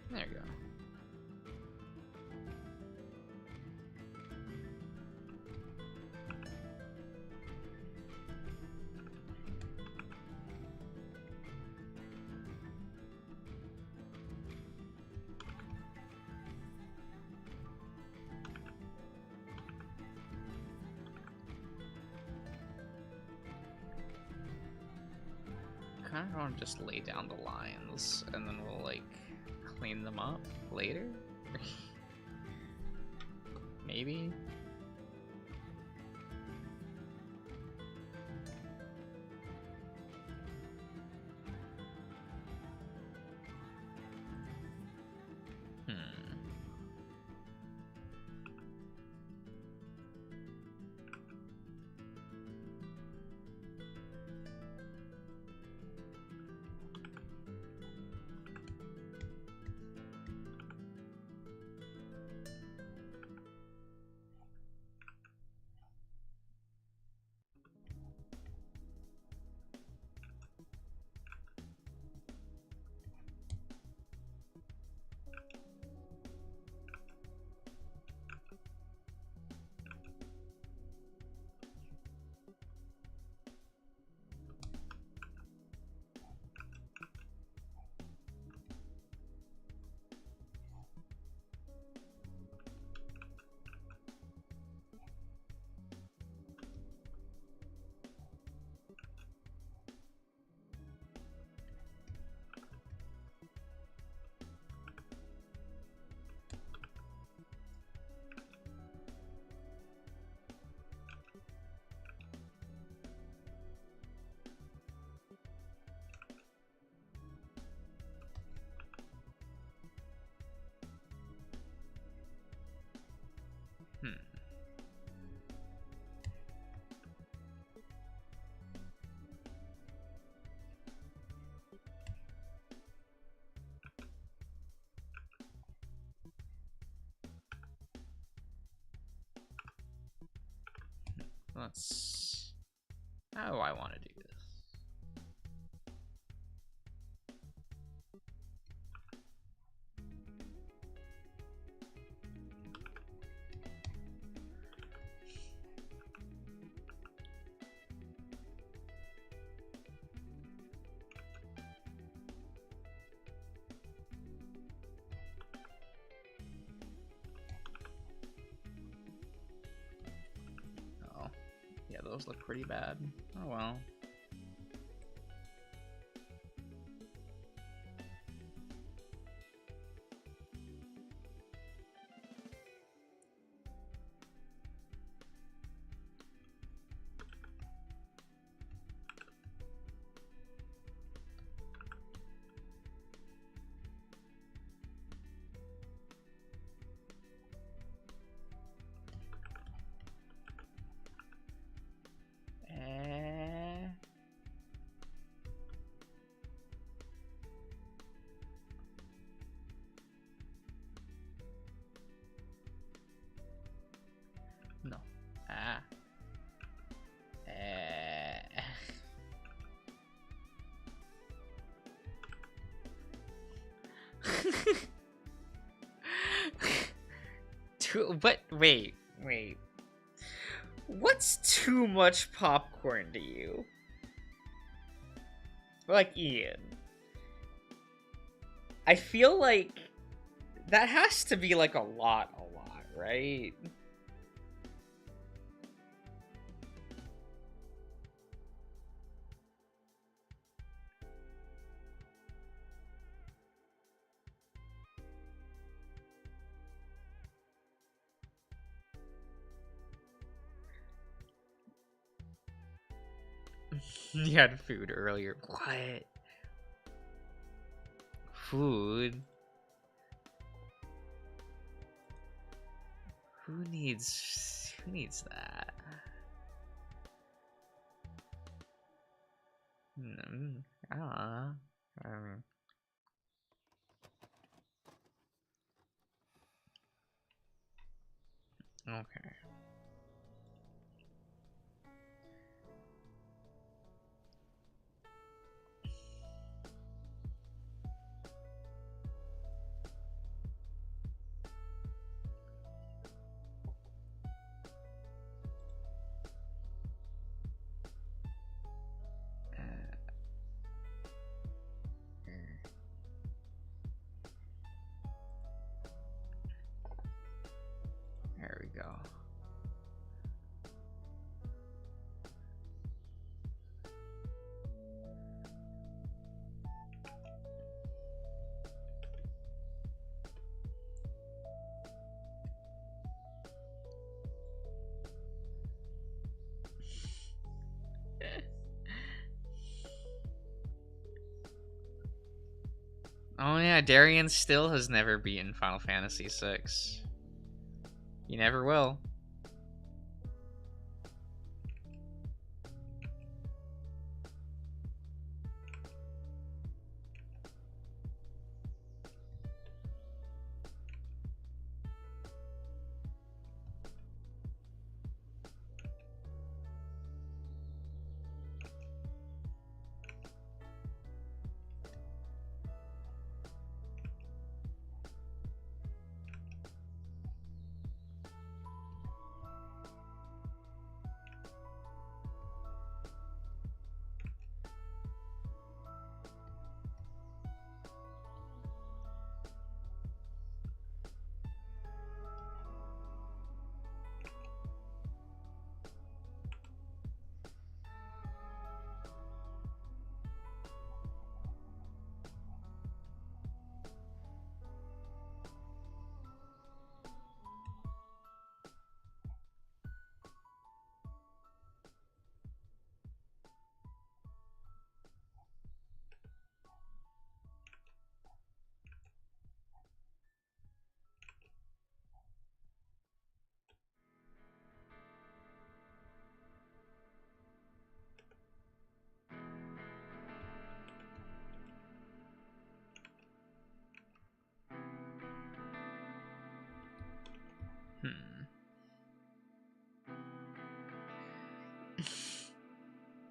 There you go. Kind of want to just lay down the lines and then we'll, like, clean them up later? Maybe? let's... How do I want to do this? Oh, yeah, those look pretty bad. Oh well. No. Ah. But wait. What's too much popcorn to you? Like, Ian. I feel like that has to be like a lot, right? You had food earlier. What? Food? Who needs that? I don't know. Okay. There we go. Oh yeah, Darian still has never beaten Final Fantasy VI. He never will.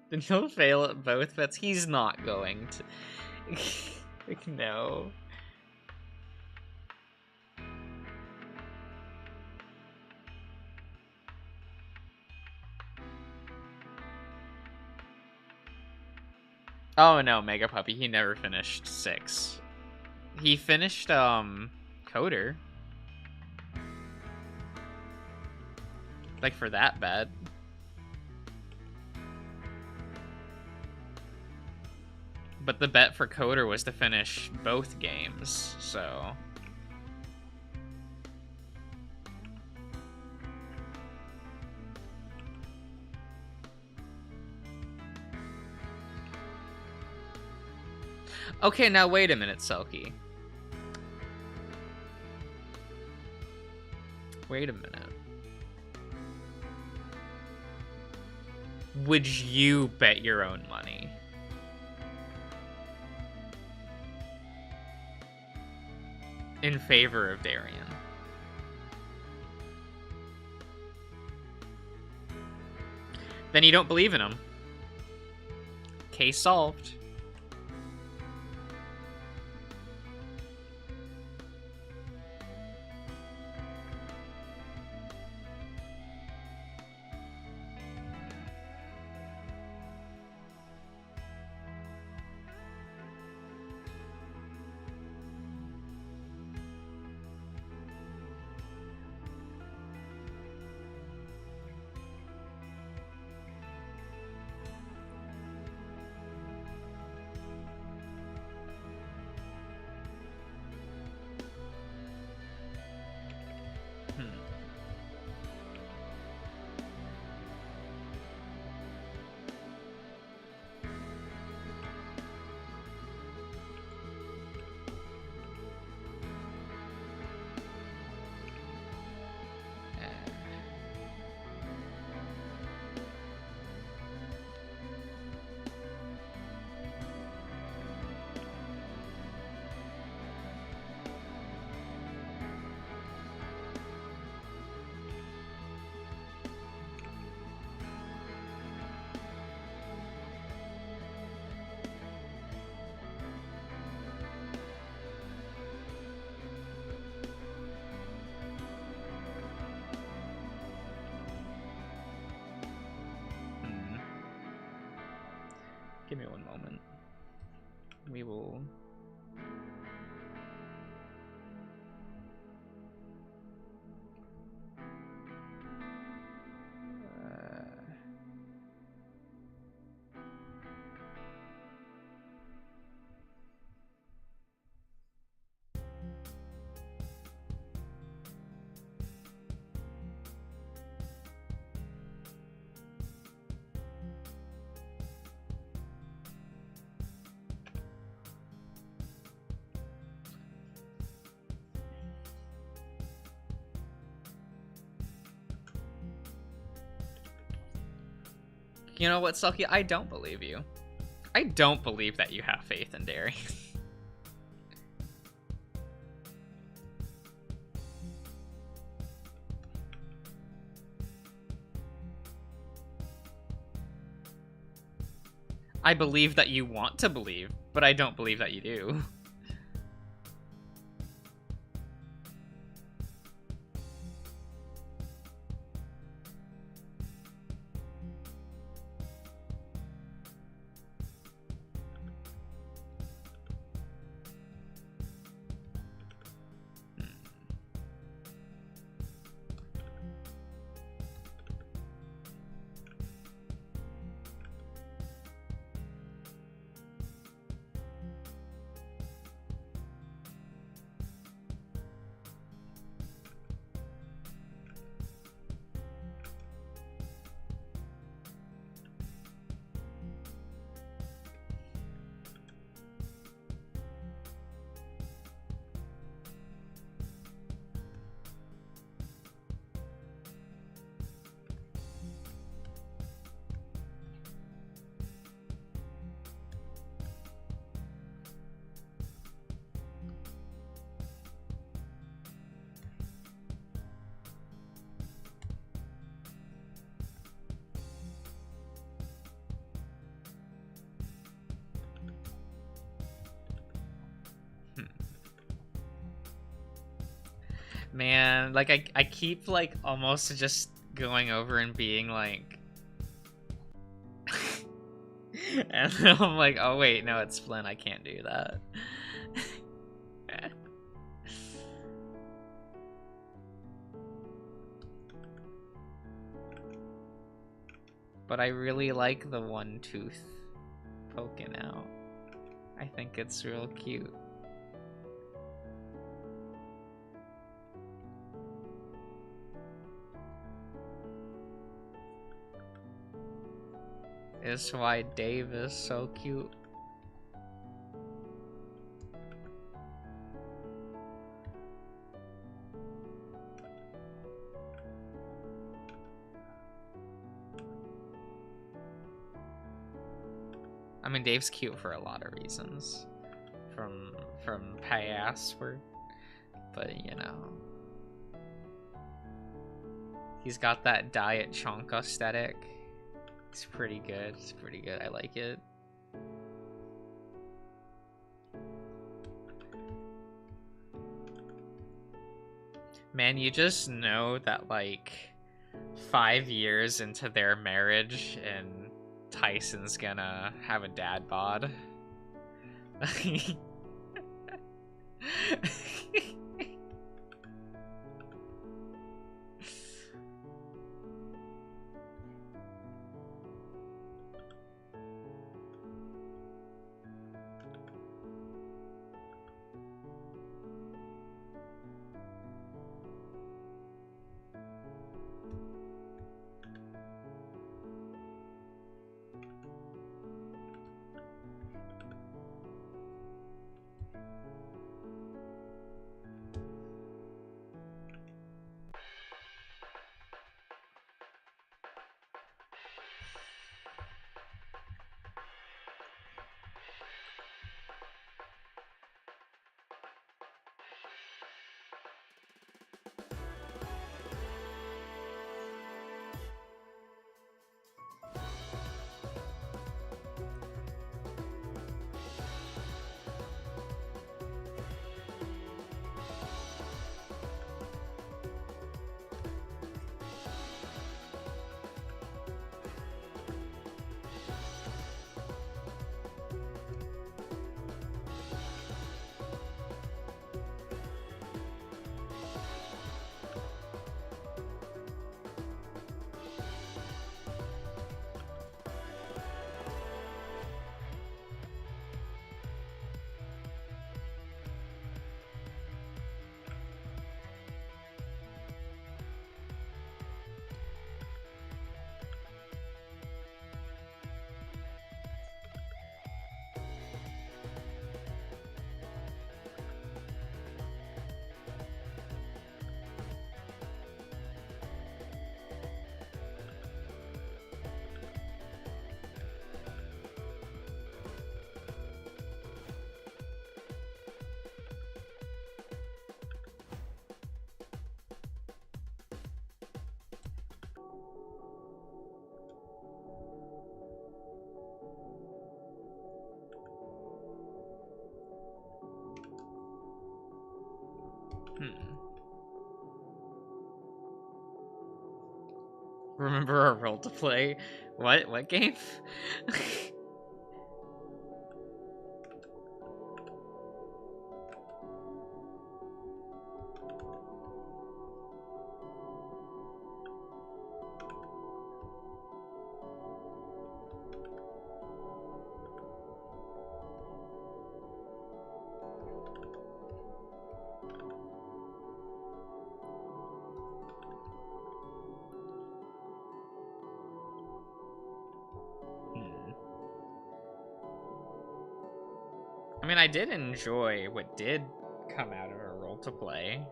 Then he'll fail at both bets. He's not going to. Like, no. Oh no, Mega Puppy, he never finished 6. He finished, Coder. Like, for that bet. But the bet for Coder was to finish both games, so... Okay, now wait a minute, Selkie. Wait a minute. Would you bet your own money? In favor of Darian? Then you don't believe in him. Case solved. Give me one moment. We will... You know what, Selkie? I don't believe you. I don't believe that you have faith in Darian. I believe that you want to believe, but I don't believe that you do. Man, like I keep like almost just going over and being like and then I'm like, oh wait, no, it's Flynn, I can't do that. But I really like the one tooth poking out. I think it's real cute. It's why Dave is so cute. I mean, Dave's cute for a lot of reasons, from pastward, but you know, he's got that diet chunk aesthetic. It's pretty good. It's pretty good. I like it. Man, you just know that like 5 years into their marriage and Tyson's gonna have a dad bod. Remember our role to play? What game? I mean, I did enjoy what did come out of our role to play.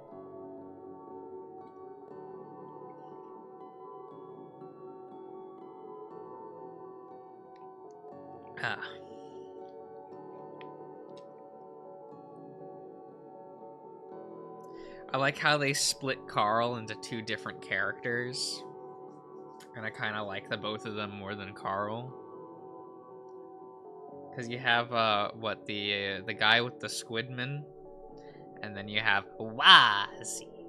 I like how they split Carl into 2 different characters. And I kind of like the both of them more than Carl. Because you have, the guy with the Squidman. And then you have Wazzy.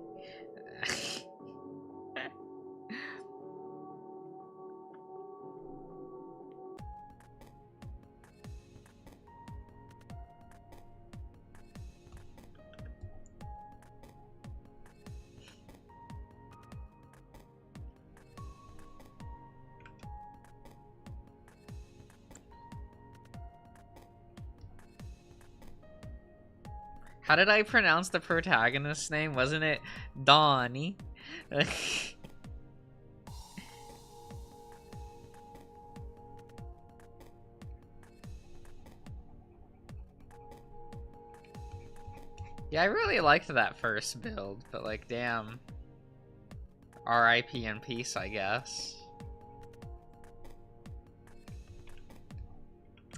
How did I pronounce the protagonist's name? Wasn't it Donnie? Yeah, I really liked that first build, but like, damn. RIP in peace, I guess.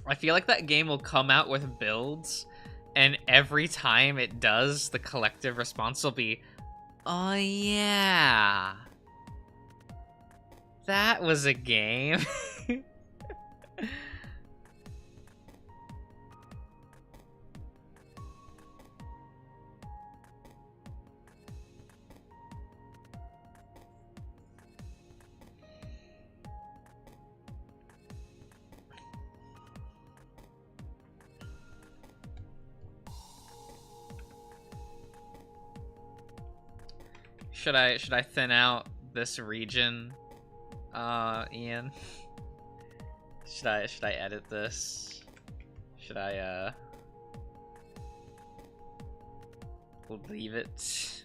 I feel like that game will come out with builds, and every time it does, the collective response will be, oh yeah, that was a game. Should I thin out this region, Ian? Should I edit this? Should I leave it?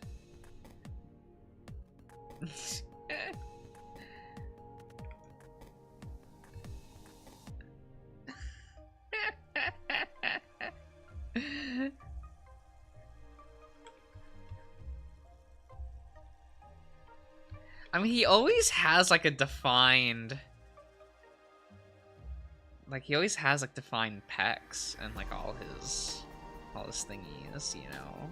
I mean, he always has like a defined, like he always has like defined pecs and like all his thingies, you know.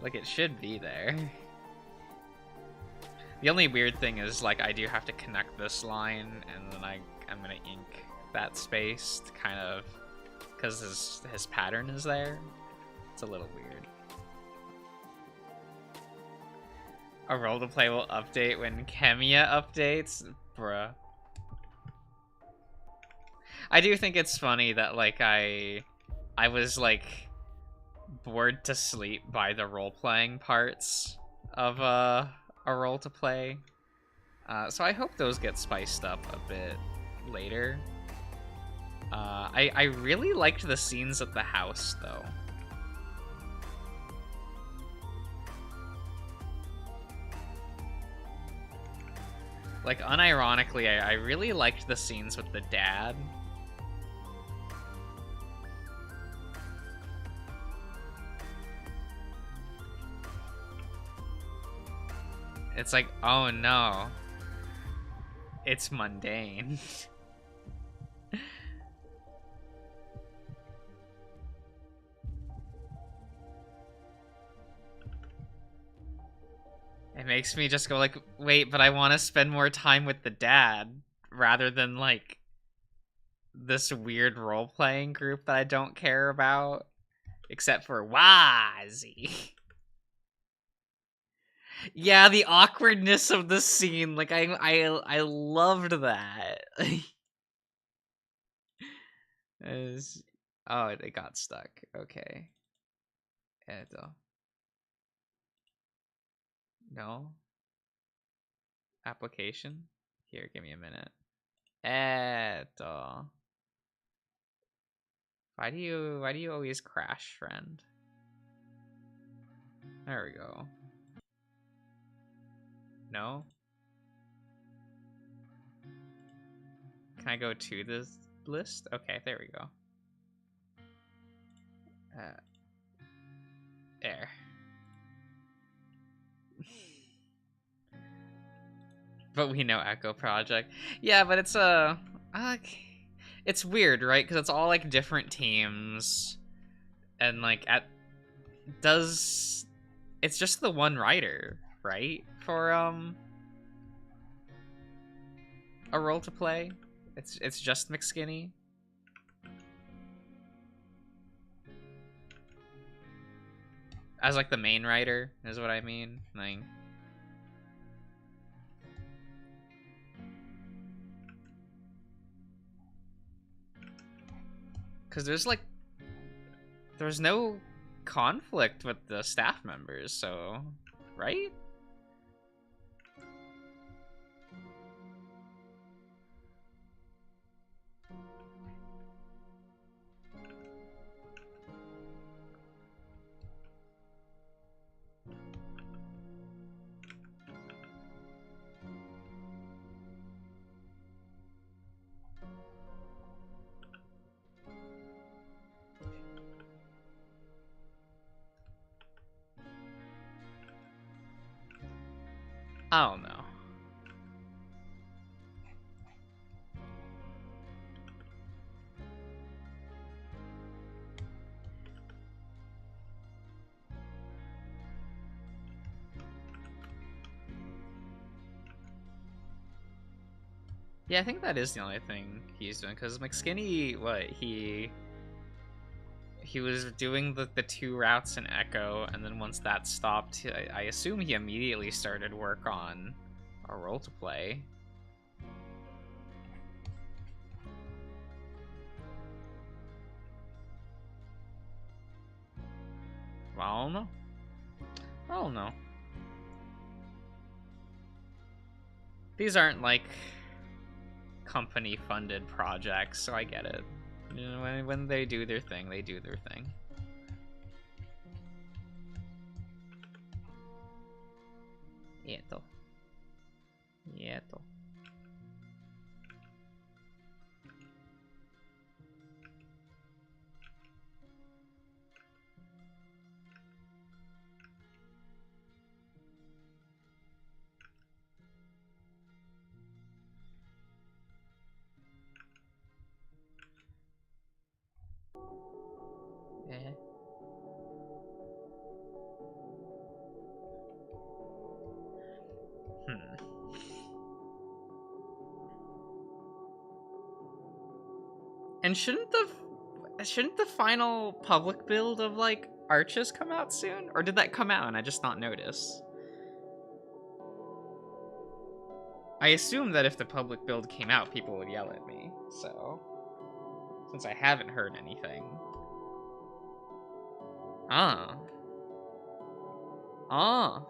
Like it should be there. The only weird thing is like I do have to connect this line, and then I'm gonna ink that space to kind of, because his pattern is there. It's a little weird. A role to play will update when Kemia updates, bruh. I do think it's funny that like I was like bored to sleep by the role-playing parts of a role to play. So I hope those get spiced up a bit later. I really liked the scenes at the house, though. Like, unironically, I really liked the scenes with the dad. It's like, oh no. It's mundane. It makes me just go like, wait, but I want to spend more time with the dad rather than like this weird role-playing group that I don't care about, except for Wazzy. Yeah, the awkwardness of the scene, like I loved that. Oh, it got stuck. Okay. No. Application? Here, give me a minute. Why do you always crash, friend? There we go. No? Can I go to this list? Okay, there we go. There. But we know Echo Project. Yeah, but it's it's weird, right? Because it's all like different teams, and like it's just the one writer, right? For a role to play. It's just McSkinny. As like the main writer is what I mean. Like, because there's no conflict with the staff members, so right? I don't know. Yeah, I think that is the only thing he's doing, because McSkinny, he was doing the 2 routes in Echo, and then once that stopped, I assume he immediately started work on a role to play. Well, I don't know. I don't know. These aren't like company funded projects, so I get it. You know, when they do their thing, they do their thing. Nieto. Nieto. Eh. And shouldn't the final public build of like Arches come out soon? Or did that come out and I just not notice? I assume that if the public build came out, people would yell at me, so since I haven't heard anything. Oh.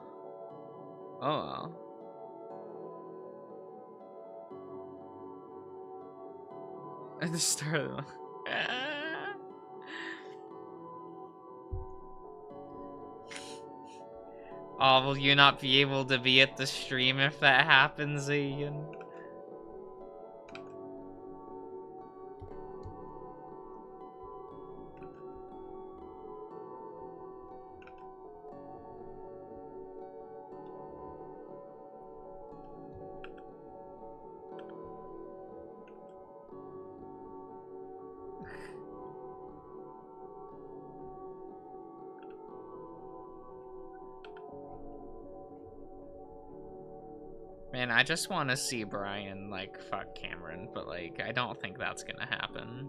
At the start of the... Oh, will you not be able to be at the stream if that happens, Ian? Man, I just want to see Brian, like, fuck Cameron, but, like, I don't think that's gonna happen.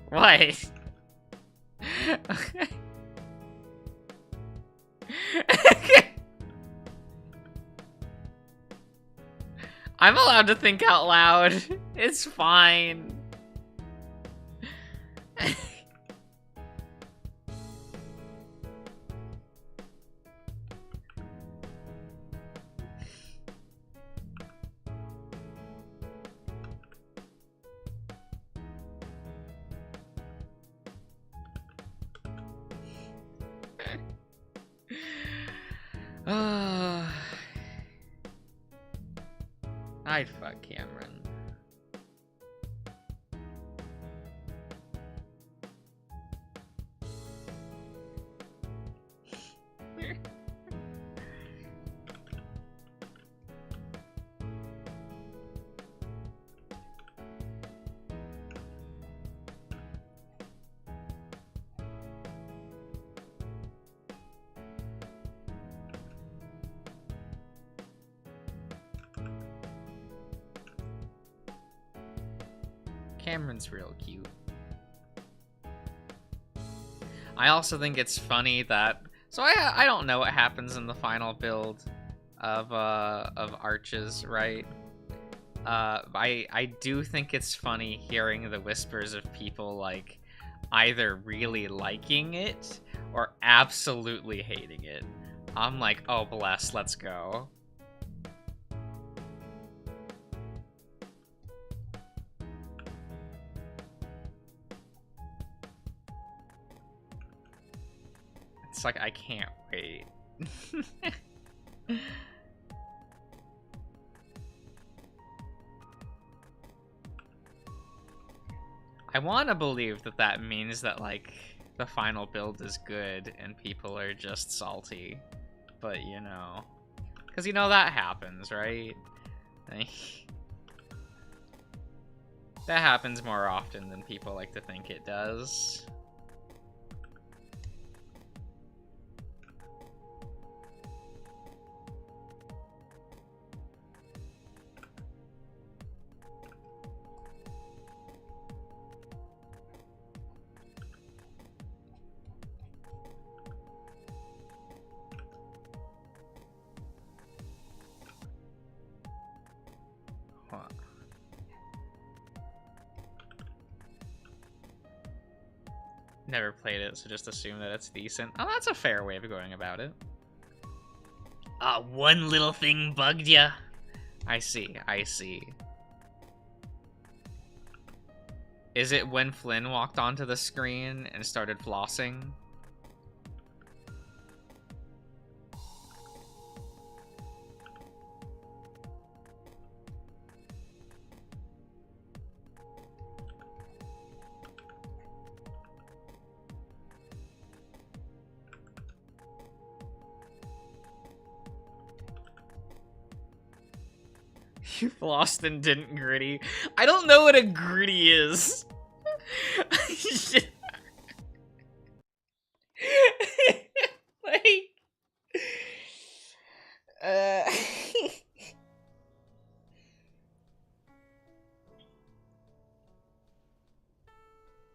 What? I'm allowed to think out loud. It's fine. I'd fuck Cameron. Cameron's real cute. I also think it's funny that... So I don't know what happens in the final build of Arches, right? I do think it's funny hearing the whispers of people, like, either really liking it or absolutely hating it. I'm like, oh, bless, let's go. It's like, I can't wait. I want to believe that that means that, like, the final build is good and people are just salty. But, you know... Because, you know, that happens, right? That happens more often than people like to think it does. Never played it, so just assume that it's decent. Oh, that's a fair way of going about it. One little thing bugged ya. I see, I see. Is it when Flynn walked onto the screen and started flossing? You flossed and didn't gritty. I don't know what a gritty is. Like,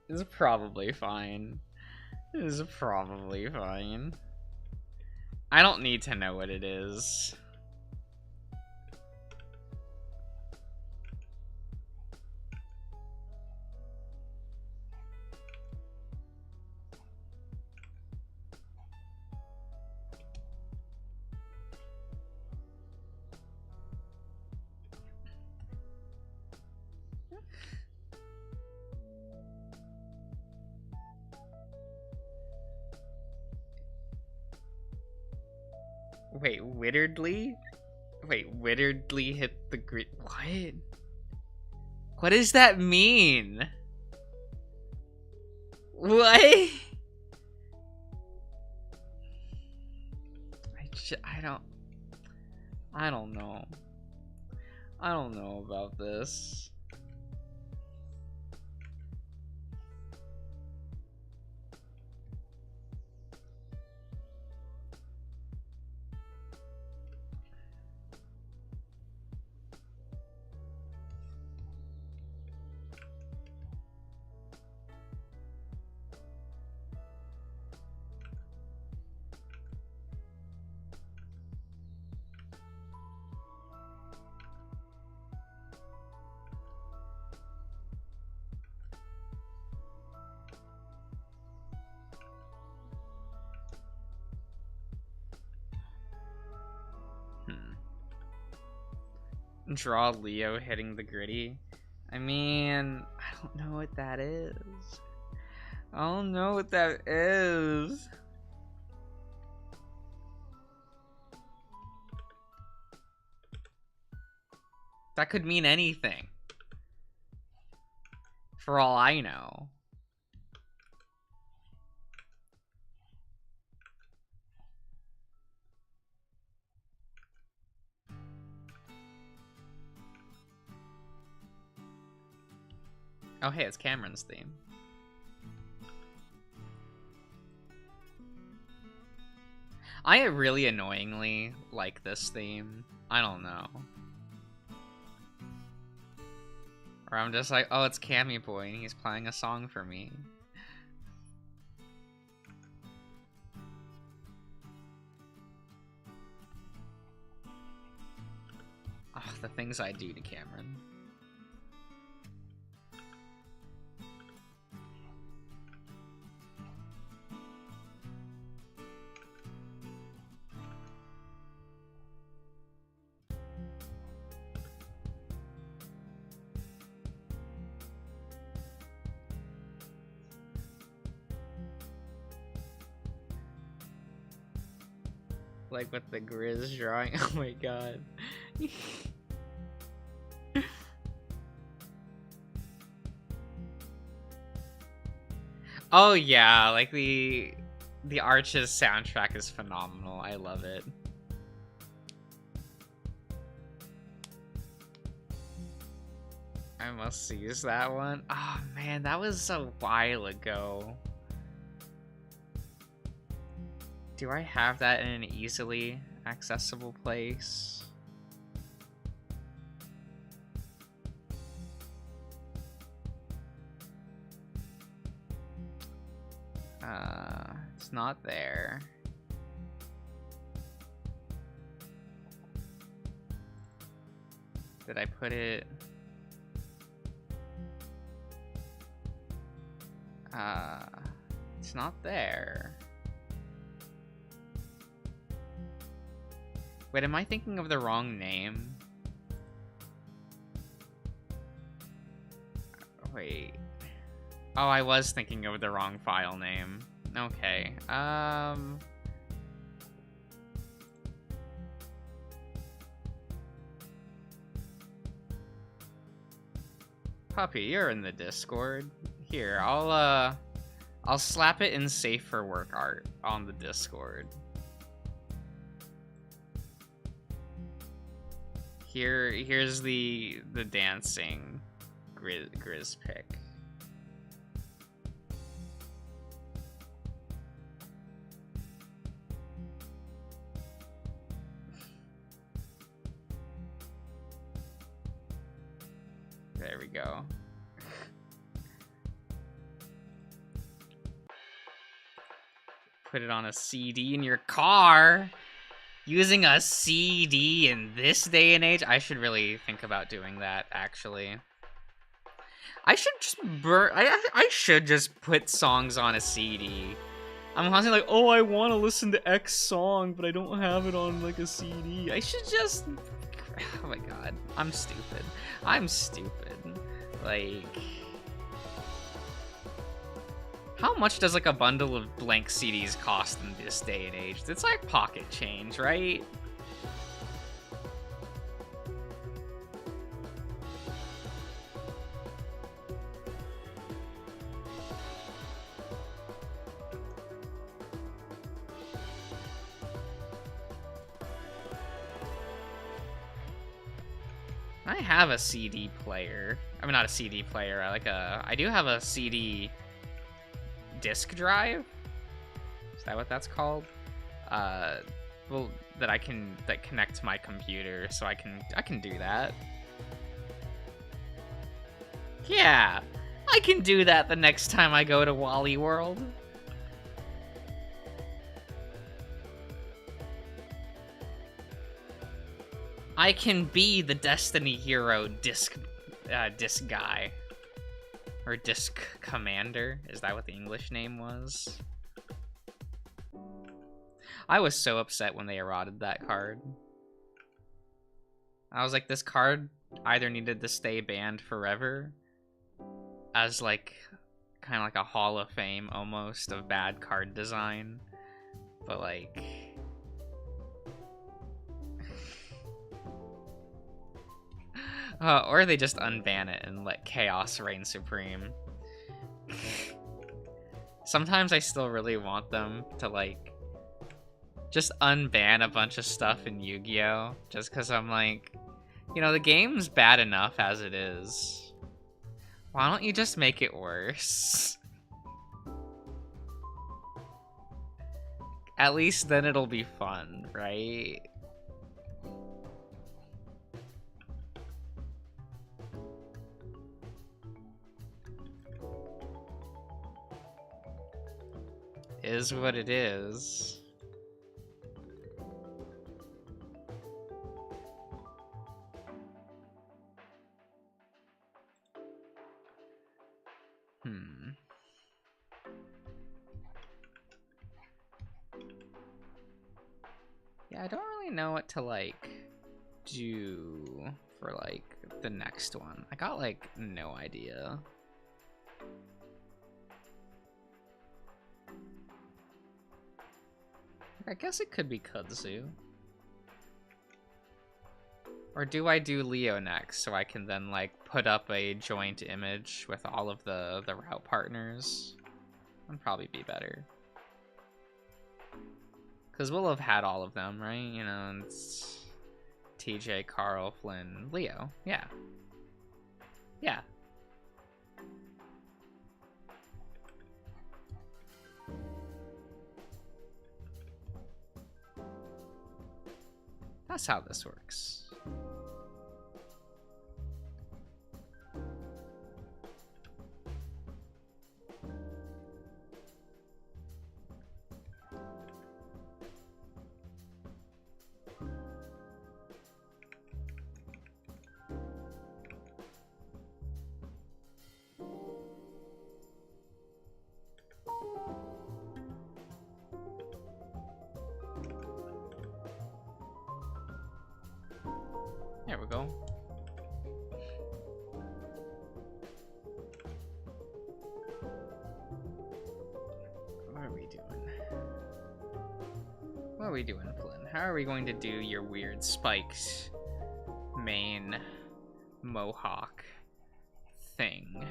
it's probably fine. It's probably fine. I don't need to know what it is. Wait, Witterdly? Wait, Witterdly hit the grid. What? What does that mean? What? I don't know. I don't know about this. Draw Leo hitting the gritty. I mean, I don't know what that is. I don't know what that is. That could mean anything. For all I know. Oh, hey, it's Cameron's theme. I really annoyingly like this theme. I don't know. Or I'm just like, oh, it's Cammy Boy and he's playing a song for me. Oh, the things I do to Cameron. Like with the Grizz drawing. Oh my god. Oh yeah, like the Arches soundtrack is phenomenal. I love it. I must use that one. Oh man, that was a while ago. Do I have that in an easily accessible place? It's not there. Did I put it? It's not there. Wait, am I thinking of the wrong name? Wait. Oh, I was thinking of the wrong file name. Okay. Puppy, you're in the Discord. Here, I'll slap it in safe for work art on the Discord. Here's the dancing Grizz pic. There we go. Put it on a CD in your car. Using a CD in this day and age, I should really think about doing that, actually. I should just I should just put songs on a CD. I'm constantly like, oh, I want to listen to X song, but I don't have it on, like, a CD. I should just... Oh my god. I'm stupid. I'm stupid. Like... How much does, like, a bundle of blank CDs cost in this day and age? It's like pocket change, right? I have a CD player. I mean, not a CD player. I do have a CD disk drive. Is that what that's called? Well, that connect to my computer, so I can do that. Yeah, I can do that the next time I go to Wally World. I can be the Destiny Hero disc guy. Or disc commander. Is that what the English name was? I was so upset when they eroded that card. I was like, this card either needed to stay banned forever as like kind of like a hall of fame almost of bad card design, but like or they just unban it and let chaos reign supreme. Sometimes I still really want them to like just unban a bunch of stuff in Yu-Gi-Oh! Just because I'm like, you know, the game's bad enough as it is. Why don't you just make it worse? At least then it'll be fun, right? is what it is. Yeah, I don't really know what to, like, do for, like, the next one. I got, like, no idea. I guess it could be Kudzu. Or do I do Leo next so I can then, like, put up a joint image with all of the route partners? That'd probably be better. Because we'll have had all of them, right? You know, it's TJ, Carl, Flynn, Leo. Yeah. Yeah. That's how this works. There we go. What are we doing? What are we doing, Flynn? How are we going to do your weird spiked mane mohawk thing?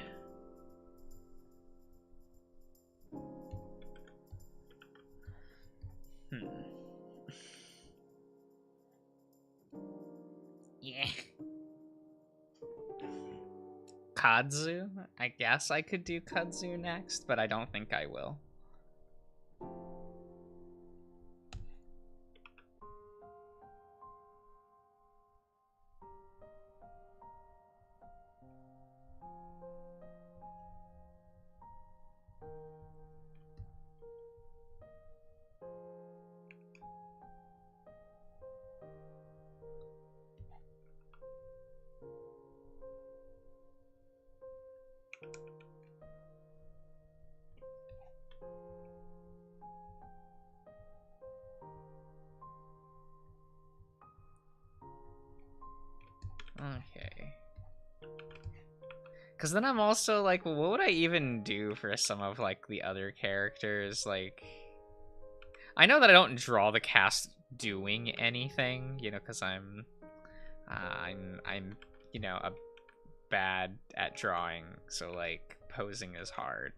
Yeah. Kudzu? I guess I could do Kudzu next, but I don't think I will. Okay. Because then I'm also like, what would I even do for some of, like, the other characters? Like, I know that I don't draw the cast doing anything, you know, because I'm, you know, bad at drawing, so, like, posing is hard.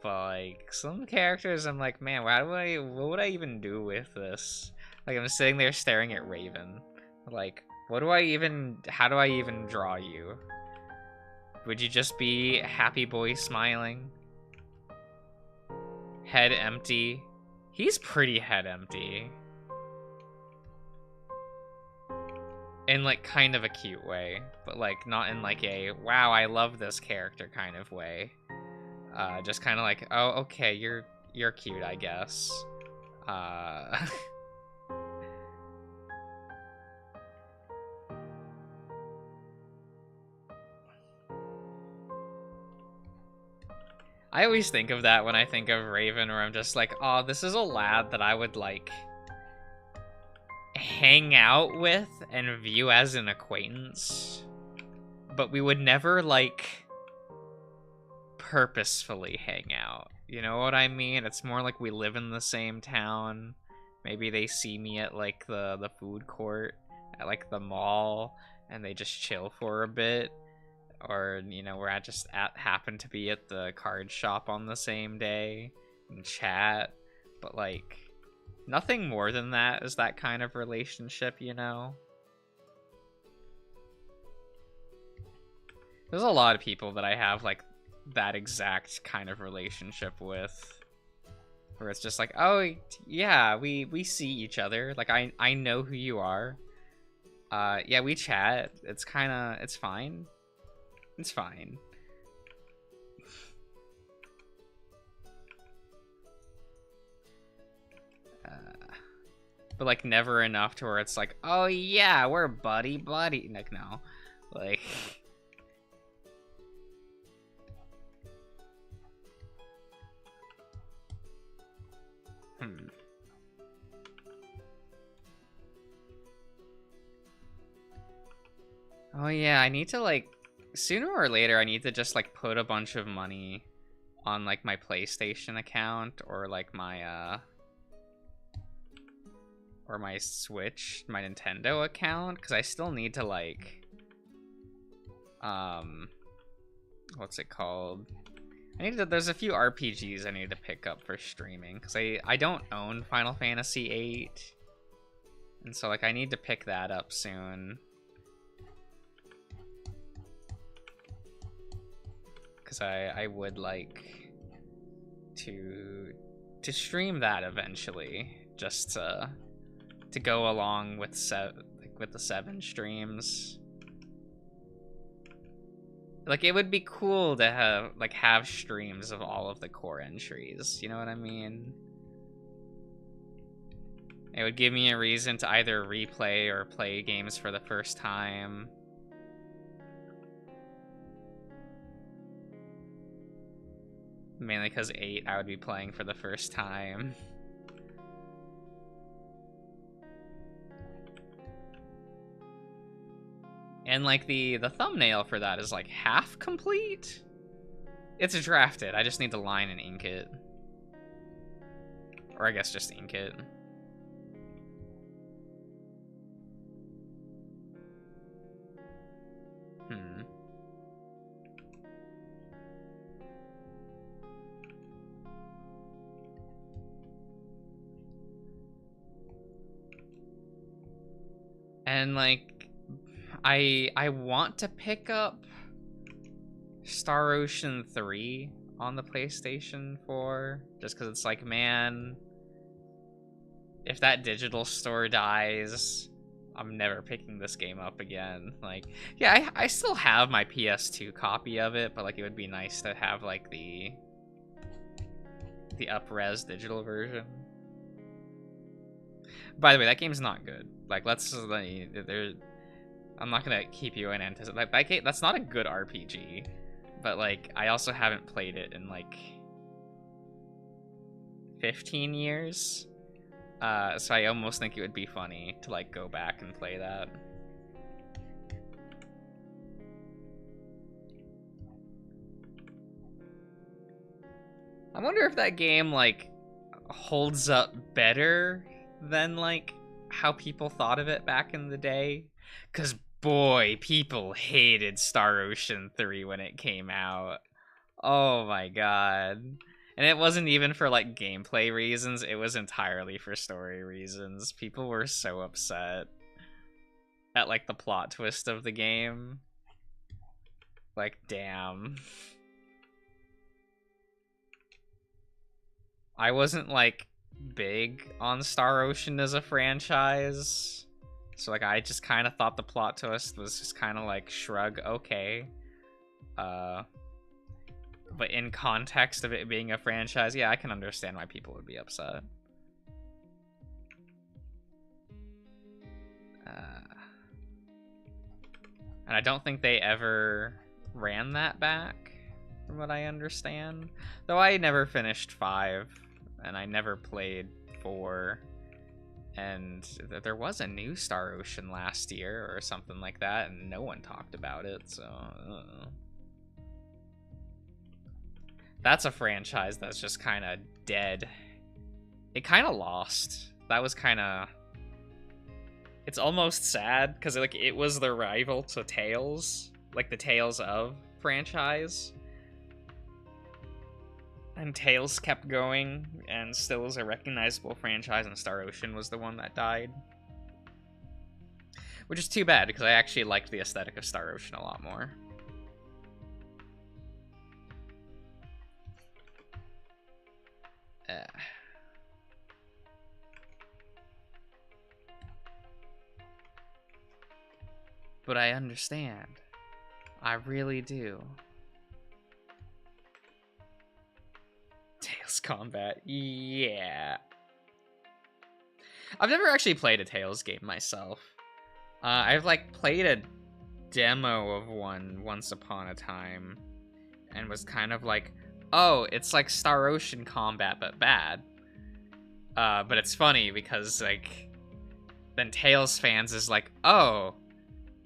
But, like, some characters, I'm like, man, what would I even do with this? Like, I'm sitting there staring at Raven. Like, how do I even draw you? Would you just be happy boy smiling? Head empty? He's pretty head empty. In, like, kind of a cute way. But, like, not in, like, a, wow, I love this character kind of way. Just kind of like, oh, okay, you're cute, I guess. I always think of that when I think of Raven, where I'm just like, oh, this is a lad that I would, like, hang out with and view as an acquaintance. But we would never, like, purposefully hang out. You know what I mean? It's more like we live in the same town. Maybe they see me at, like, the food court, at, like, the mall, and they just chill for a bit. Or, you know, where I just happen to be at the card shop on the same day and chat. But, like, nothing more than that is that kind of relationship, you know? There's a lot of people that I have, like, that exact kind of relationship with. Where it's just like, oh, yeah, we see each other. Like, I know who you are. Yeah, we chat. It's fine. It's fine. but like never enough to where it's like, oh yeah, we're buddy buddy. Like no, like. Oh yeah, I need to like sooner or later I need to just like put a bunch of money on like my PlayStation account or like my or my Switch, my Nintendo account, because I still need to like what's it called? There's a few RPGs I need to pick up for streaming because I don't own Final Fantasy VIII. And so like I need to pick that up soon. Cause I would like to stream that eventually, just to go along with the 7 streams. Like it would be cool to have streams of all of the core entries, you know what I mean? It would give me a reason to either replay or play games for the first time. Mainly because 8 I would be playing for the first time. And like the thumbnail for that is like half complete. It's drafted. I just need to line and ink it. Or I guess just ink it. And like I want to pick up Star Ocean 3 on the PlayStation 4 just because it's like, man, if that digital store dies, I'm never picking this game up again. Like, yeah, I still have my PS2 copy of it, but like it would be nice to have like the up-res digital version. By the way, that game's not good. Like, I'm not gonna keep you in anticipation. Like, that's not a good RPG, but like I also haven't played it in like 15 years. So I almost think it would be funny to like go back and play that. I wonder if that game like holds up better than like how people thought of it back in the day. Cause boy, people hated Star Ocean 3 when it came out. Oh my god. And it wasn't even for like gameplay reasons, it was entirely for story reasons. People were so upset at like the plot twist of the game. Like, damn. I wasn't like big on Star Ocean as a franchise. So like I just kind of thought the plot twist was just kind of like shrug, okay. But in context of it being a franchise, yeah, I can understand why people would be upset. And I don't think they ever ran that back, from what I understand. Though I never finished 5, and I never played 4. And there was a new Star Ocean last year or something like that, and no one talked about it, so... That's a franchise that's just kind of dead. It kind of lost. That was kind of... It's almost sad, because like it was the rival to Tales, like the Tales of franchise. And Tales kept going, and still is a recognizable franchise, and Star Ocean was the one that died. Which is too bad, because I actually liked the aesthetic of Star Ocean a lot more. But I understand. I really do. Tails combat, yeah. I've never actually played a Tales game myself. I've like played a demo of one once upon a time and was kind of like, oh, it's like Star Ocean combat but bad. But it's funny because like then Tales fans is like, oh,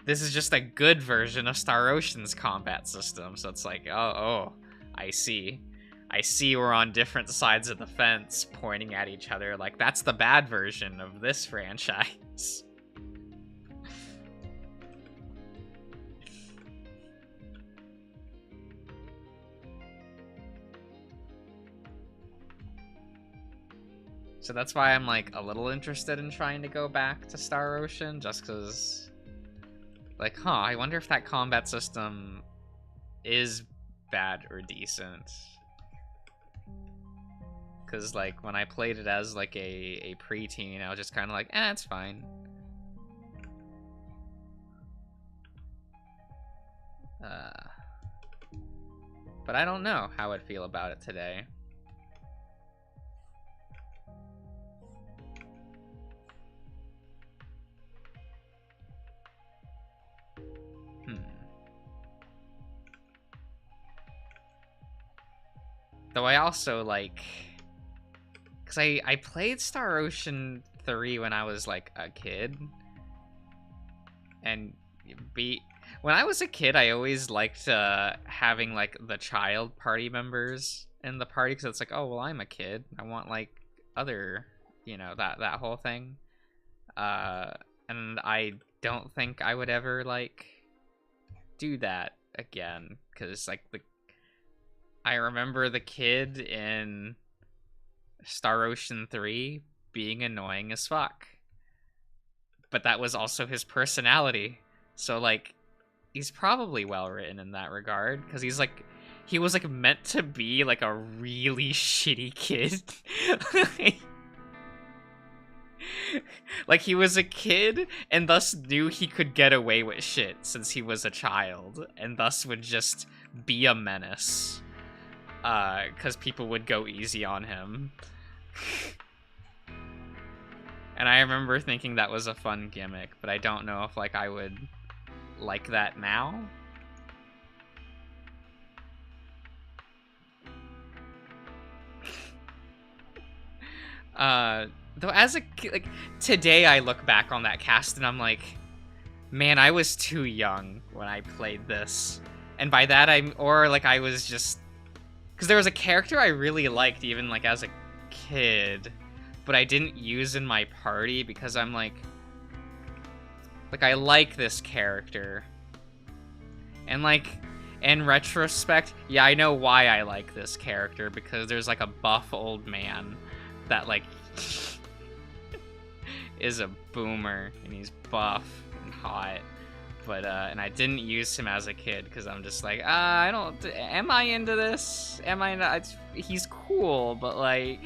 this is just a good version of Star Ocean's combat system. So it's like, oh, I see. I see we're on different sides of the fence pointing at each other like that's the bad version of this franchise. So that's why I'm like a little interested in trying to go back to Star Ocean, just because like, I wonder if that combat system is bad or decent. Because like when I played it as like a preteen, I was just kind of like, it's fine. But I don't know how I'd feel about it today. Though I also like, because I played Star Ocean 3 when I was like a kid, and when I was a kid, I always liked having like the child party members in the party, because it's like, oh well, I'm a kid, I want like other, that whole thing. And I don't think I would ever like do that again, because like I remember the kid in Star Ocean 3 being annoying as fuck. But that was also his personality. So, like, he's probably well written in that regard. Because he was, like, meant to be, like, a really shitty kid. Like, he was a kid, and thus knew he could get away with shit since he was a child. And thus would just be a menace. Because people would go easy on him. And I remember thinking that was a fun gimmick, but I don't know if, like, I would like that now. Though as a kid, like, today I look back on that cast and I'm like, man, I was too young when I played this. And by that I was just, because there was a character I really liked even like as a kid, but I didn't use in my party because I'm like I like this character. And like, in retrospect, yeah, I know why I like this character, because there's like a buff old man that like is a boomer and he's buff and hot. But and I didn't use him as a kid because I'm just like, am I into this? Am I not? He's cool, but like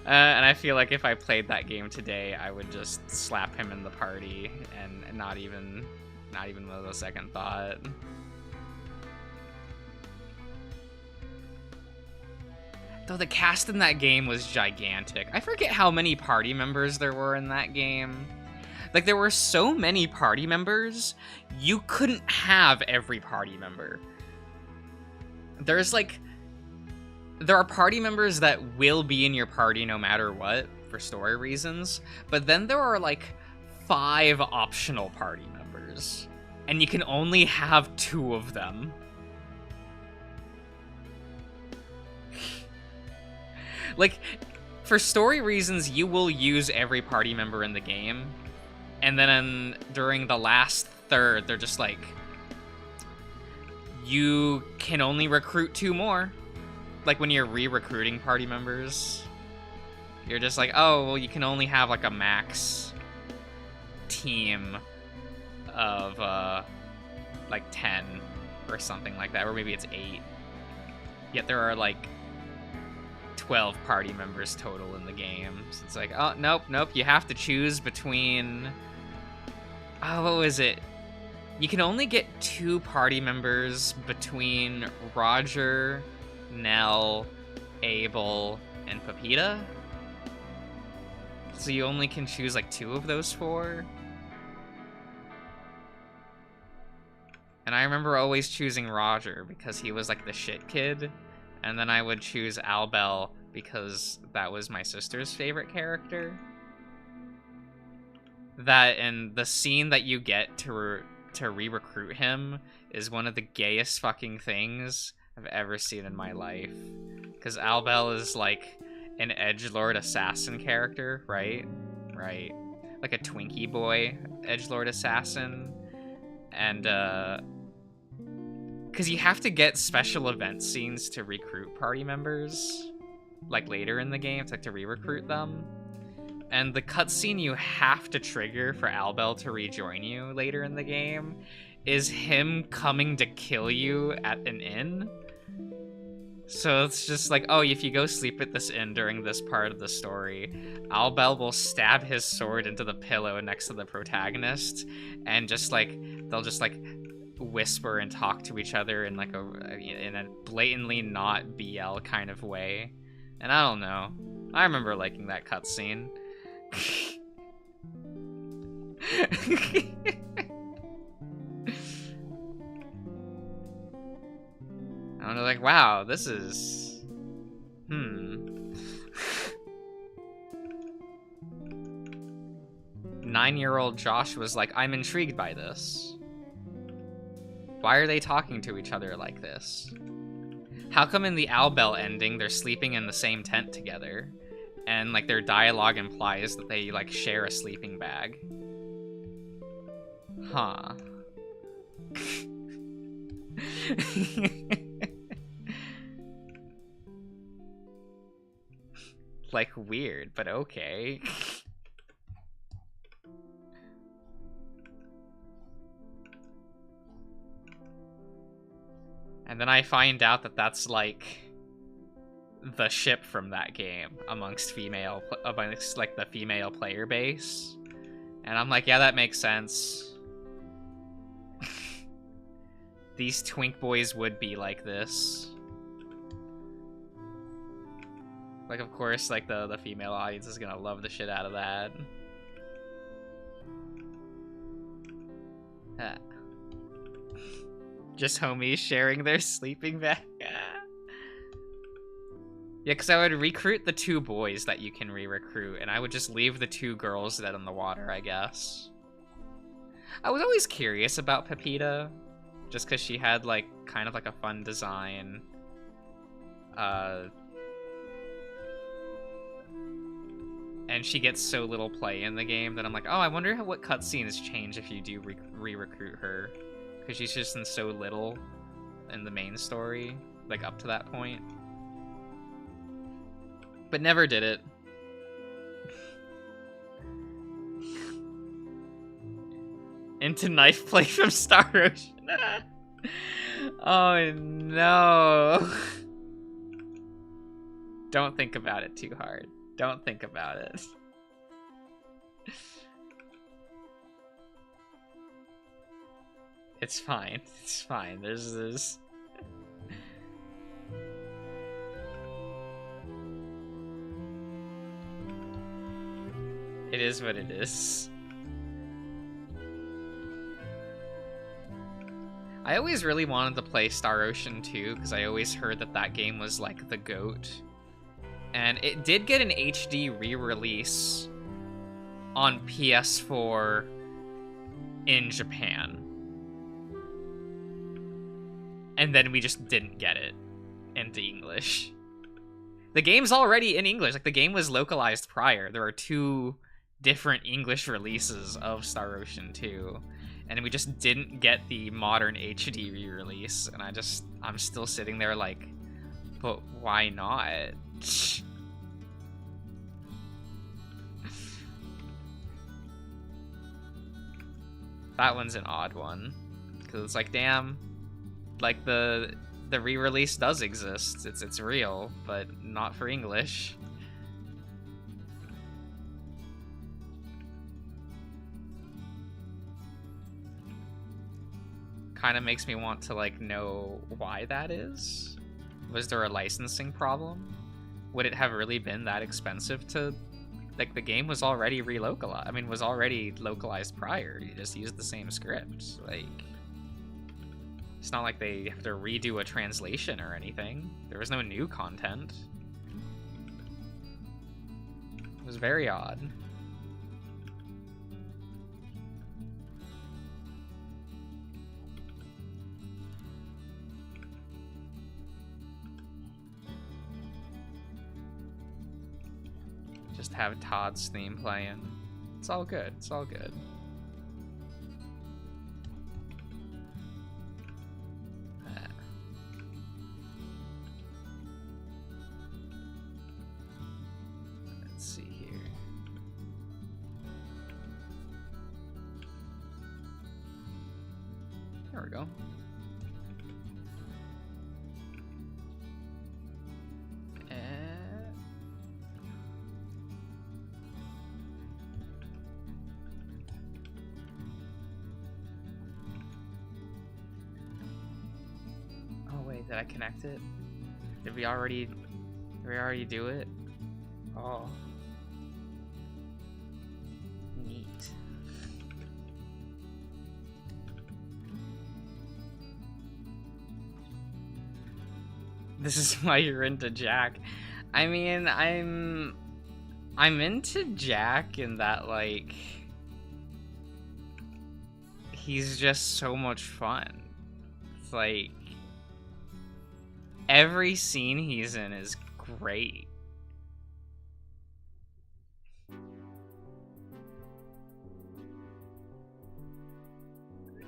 and I feel like if I played that game today, I would just slap him in the party and not even with a second thought. Though the cast in that game was gigantic. I forget how many party members there were in that game. Like, there were so many party members, you couldn't have every party member. There are party members that will be in your party no matter what, for story reasons, but then there are, like, 5 optional party members, and you can only have 2 of them. Like, for story reasons, you will use every party member in the game, and then during the last third, they're just like, you can only recruit 2 more. Like, when you're re-recruiting party members, you're just like, oh, well, you can only have, like, a max team of, like, 10 or something like that, or maybe it's 8. Yet there are, like, 12 party members total in the game. So it's like, oh, nope, you have to choose between... Oh, what was it? You can only get 2 party members between Roger, Nell, Abel, and Pepita. So you only can choose like 2 of those 4. And I remember always choosing Roger because he was like the shit kid. And then I would choose Albel because that was my sister's favorite character. That and the scene that you get to re-recruit him is one of the gayest fucking things I've ever seen in my life. Because Albel is like an edgelord assassin character, right? Right. Like a Twinkie boy edgelord assassin. And, because you have to get special event scenes to recruit party members, like later in the game, to re-recruit them. And the cutscene you have to trigger for Albel to rejoin you later in the game is him coming to kill you at an inn. So it's just like, oh, if you go sleep at this inn during this part of the story, Albel will stab his sword into the pillow next to the protagonist, and just like, they'll just like whisper and talk to each other in like in a blatantly not BL kind of way. And I don't know. I remember liking that cutscene. I don't know, like, wow, this is... 9-year-old Josh was like, I'm intrigued by this. Why are they talking to each other like this? How come in the Albel ending, they're sleeping in the same tent together? And, like, their dialogue implies that they, like, share a sleeping bag. Huh. Like, weird, but okay. And then I find out that that's, like, the ship from that game amongst like, the female player base. And I'm like, yeah, that makes sense. These twink boys would be like this. Like, of course, like, the female audience is gonna love the shit out of that. Just homies sharing their sleeping bag. Yeah, because I would recruit the 2 boys that you can re-recruit, and I would just leave the 2 girls dead in the water, I guess. I was always curious about Pepita, just because she had, like, kind of like a fun design. And she gets so little play in the game that I'm like, oh, I wonder what cutscenes change if you do re-recruit her. Because she's just in so little in the main story, like, up to that point. But never did it. Into knife play from Star Ocean. Oh no. Don't think about it too hard. Don't think about it. It's fine. It's fine. There's this. It is what it is. I always really wanted to play Star Ocean 2 because I always heard that that game was like the GOAT. And it did get an HD re-release on PS4 in Japan. And then we just didn't get it into English. The game's already in English. Like, the game was localized prior. There are 2 different English releases of Star Ocean 2. And we just didn't get the modern HD re-release. And I'm still sitting there like, but why not? That one's an odd one. Because it's like, damn, like, the re-release does exist. It's real, but not for English. Kind of makes me want to, like, know why that is. Was there a licensing problem? would it have really been that expensive to, like, the game was already relocalized. I mean, was already localized prior. You just used the same script. Like, it's not like they have to redo a translation or anything. There was no new content. It was very odd. Just have Todd's theme playing. It's all good. It's all good. Let's see here. There we go. Did I connect it? Did we already do it? Oh. Neat. This is why you're into Jack. I mean, I'm into Jack in that, like, he's just so much fun. It's like, every scene he's in is great.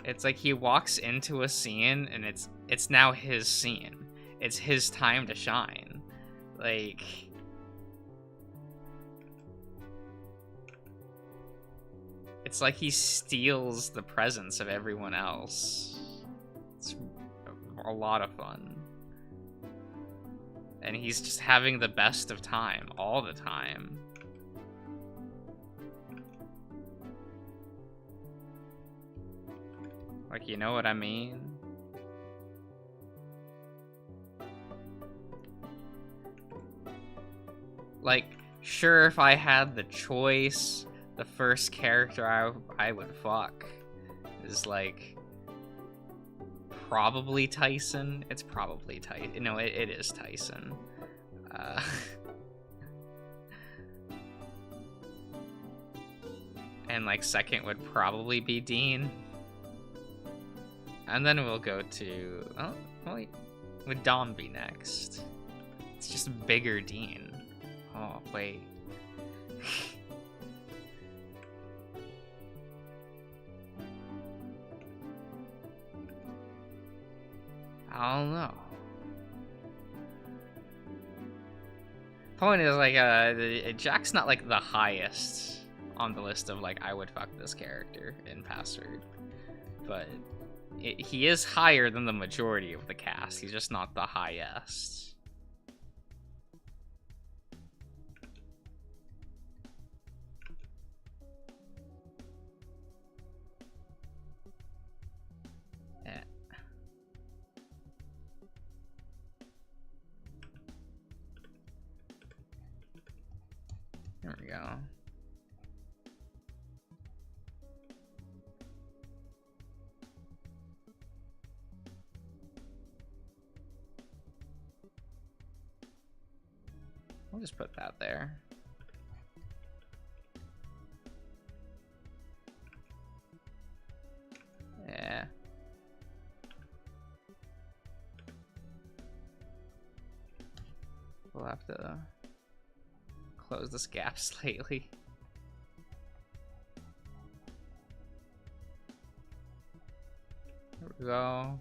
It's like he walks into a scene and it's now his scene. It's his time to shine. Like, it's like he steals the presence of everyone else. It's a lot of fun. And he's just having the best of time all the time. Like, you know what I mean? Like, sure, if I had the choice, the first character I would fuck is, like, probably Tyson. It's probably Tyson. No, it is Tyson. And, like, second would probably be Dean. And then we'll go to... Oh, wait. Would Dom be next? It's just bigger Dean. Oh, wait. I don't know. Point is, like, Jack's not, like, the highest on the list of, like, I would fuck this character in Password. But he is higher than the majority of the cast. He's just not the highest. There we go. I'll just put that there. Yeah. We'll have to close this gap slightly. There we go.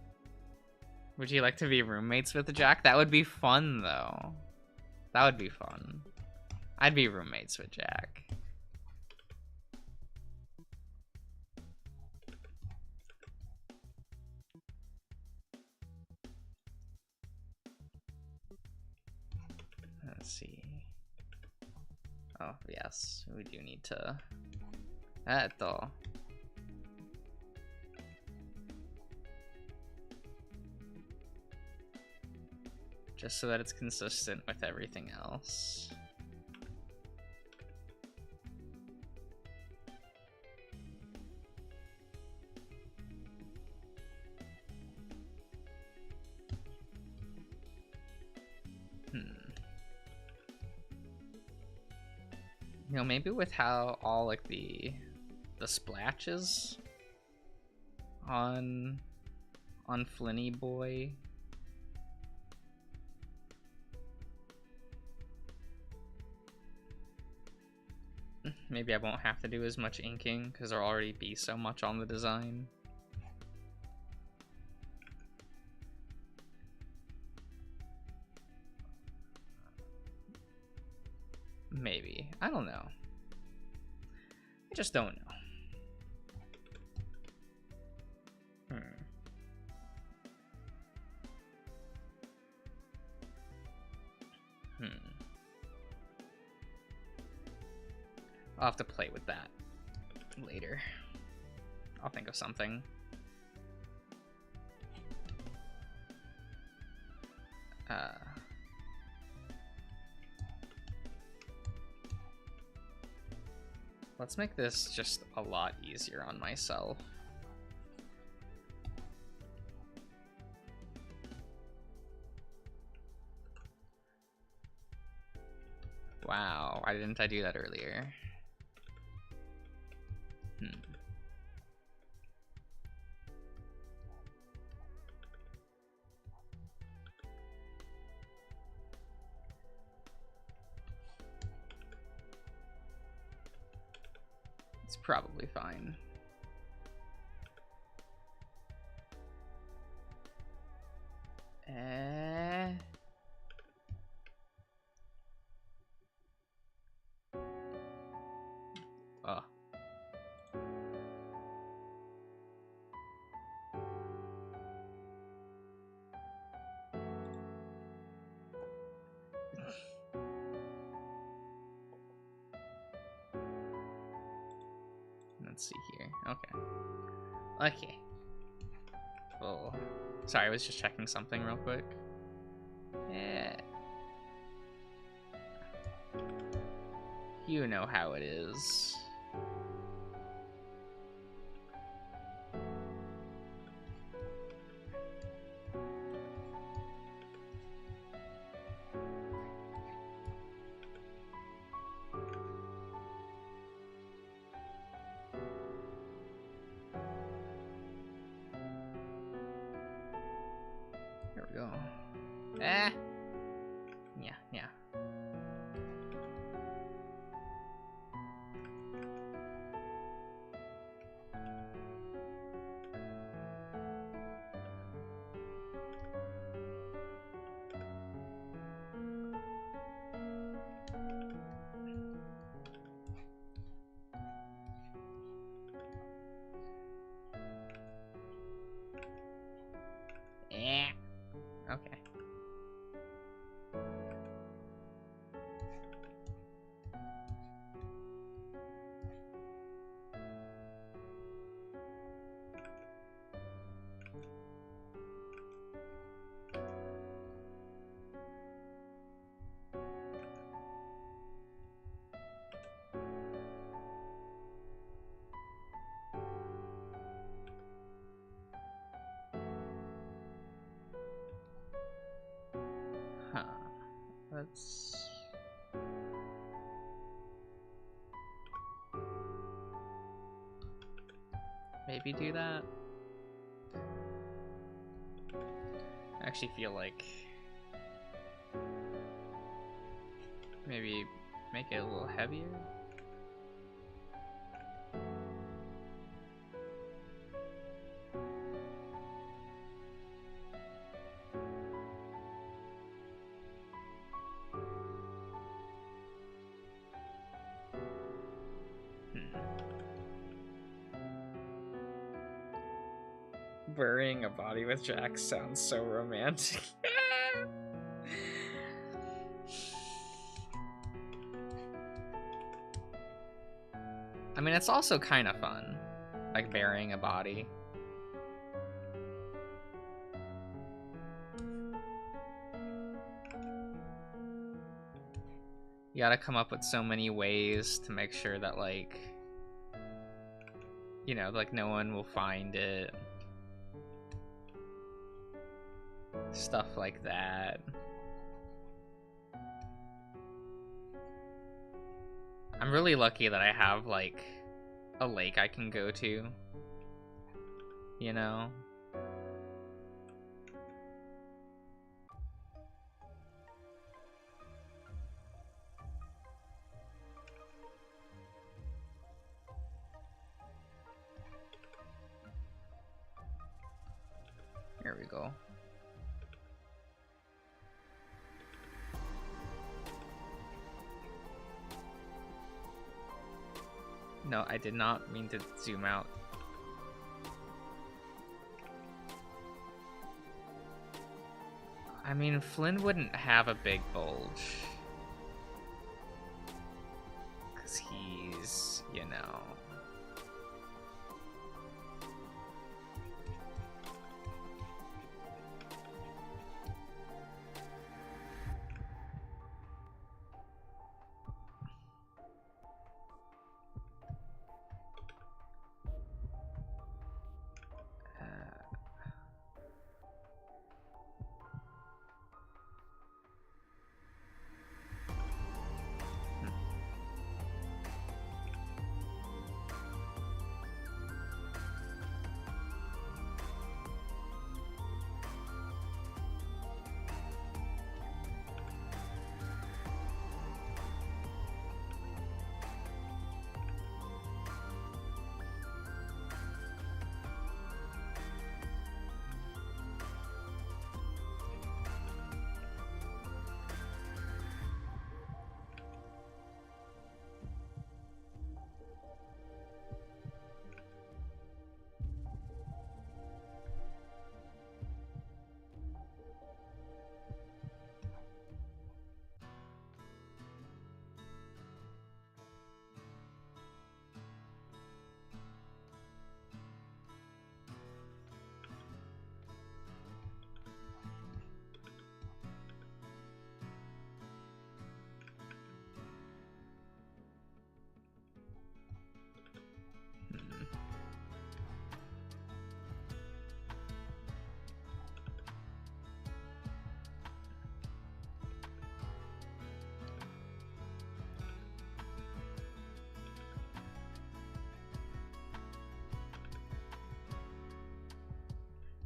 Would you like to be roommates with Jack? That would be fun, though. That would be fun. I'd be roommates with Jack. Let's see. Oh, yes. We do need to... just so that it's consistent with everything else. You know, maybe with how all like the splatches on Flinny Boy. Maybe I won't have to do as much inking because there'll already be so much on the design. Maybe. I don't know. I just don't know. I'll have to play with that later. I'll think of something. Let's make this just a lot easier on myself. Wow, why didn't I do that earlier? It's probably fine. Oh. Let's see here. Okay. Well, sorry, I was just checking something real quick. You know how it is. Here we go. Yeah. Okay. Let's maybe do that. I actually feel like maybe make it a little heavier. Burying a body with Jack sounds so romantic. I mean, it's also kind of fun, like burying a body. You gotta come up with so many ways to make sure that, like, you know, like, no one will find it. Stuff like that. I'm really lucky that I have, like, a lake I can go to. You know? Here we go. No, I did not mean to zoom out. I mean, Flynn wouldn't have a big bulge. Because he's, you know...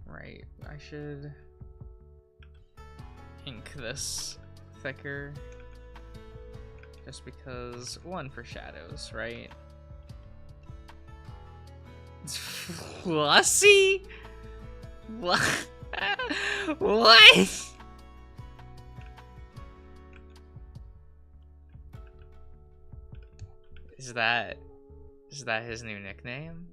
Right, I should ink this thicker. Just because, one, for shadows, right? Flussy? What? What? Is that his new nickname?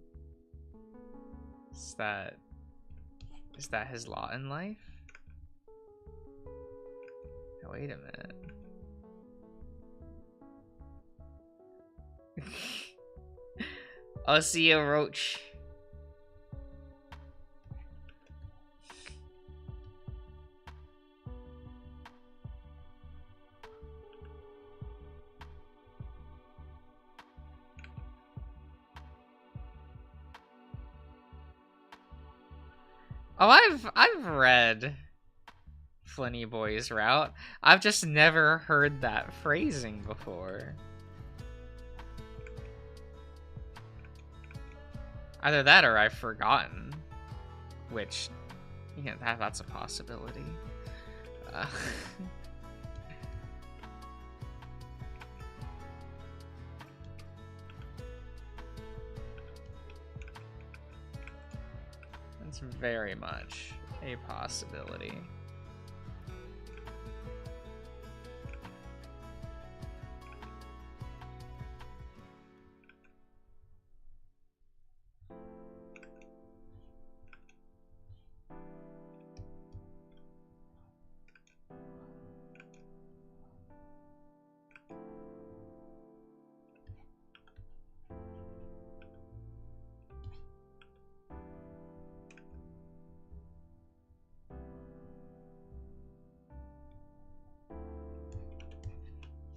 Is that his lot in life? Oh, wait a minute. I'll see you, Roach. Oh, I've read Flinny Boy's route. I've just never heard that phrasing before. Either that or I've forgotten, which, yeah, that's a possibility. It's very much a possibility.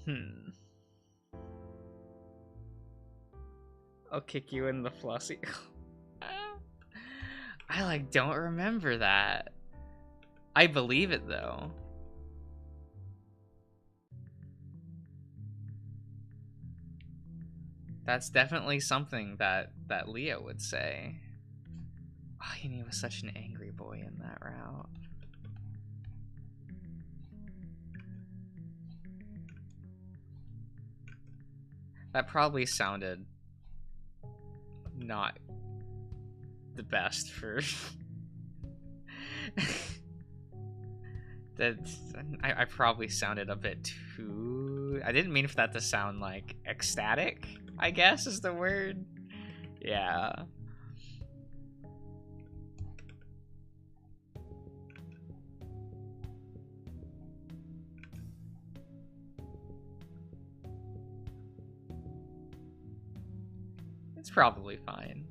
Hmm. I'll kick you in the flossy. I like don't remember that. I believe it though. That's definitely something that Leo would say. Oh, and he was such an angry boy in that route. That probably sounded not the best for that. I probably sounded a bit too. I didn't mean for that to sound like ecstatic, I guess is the word. Yeah. It's probably fine.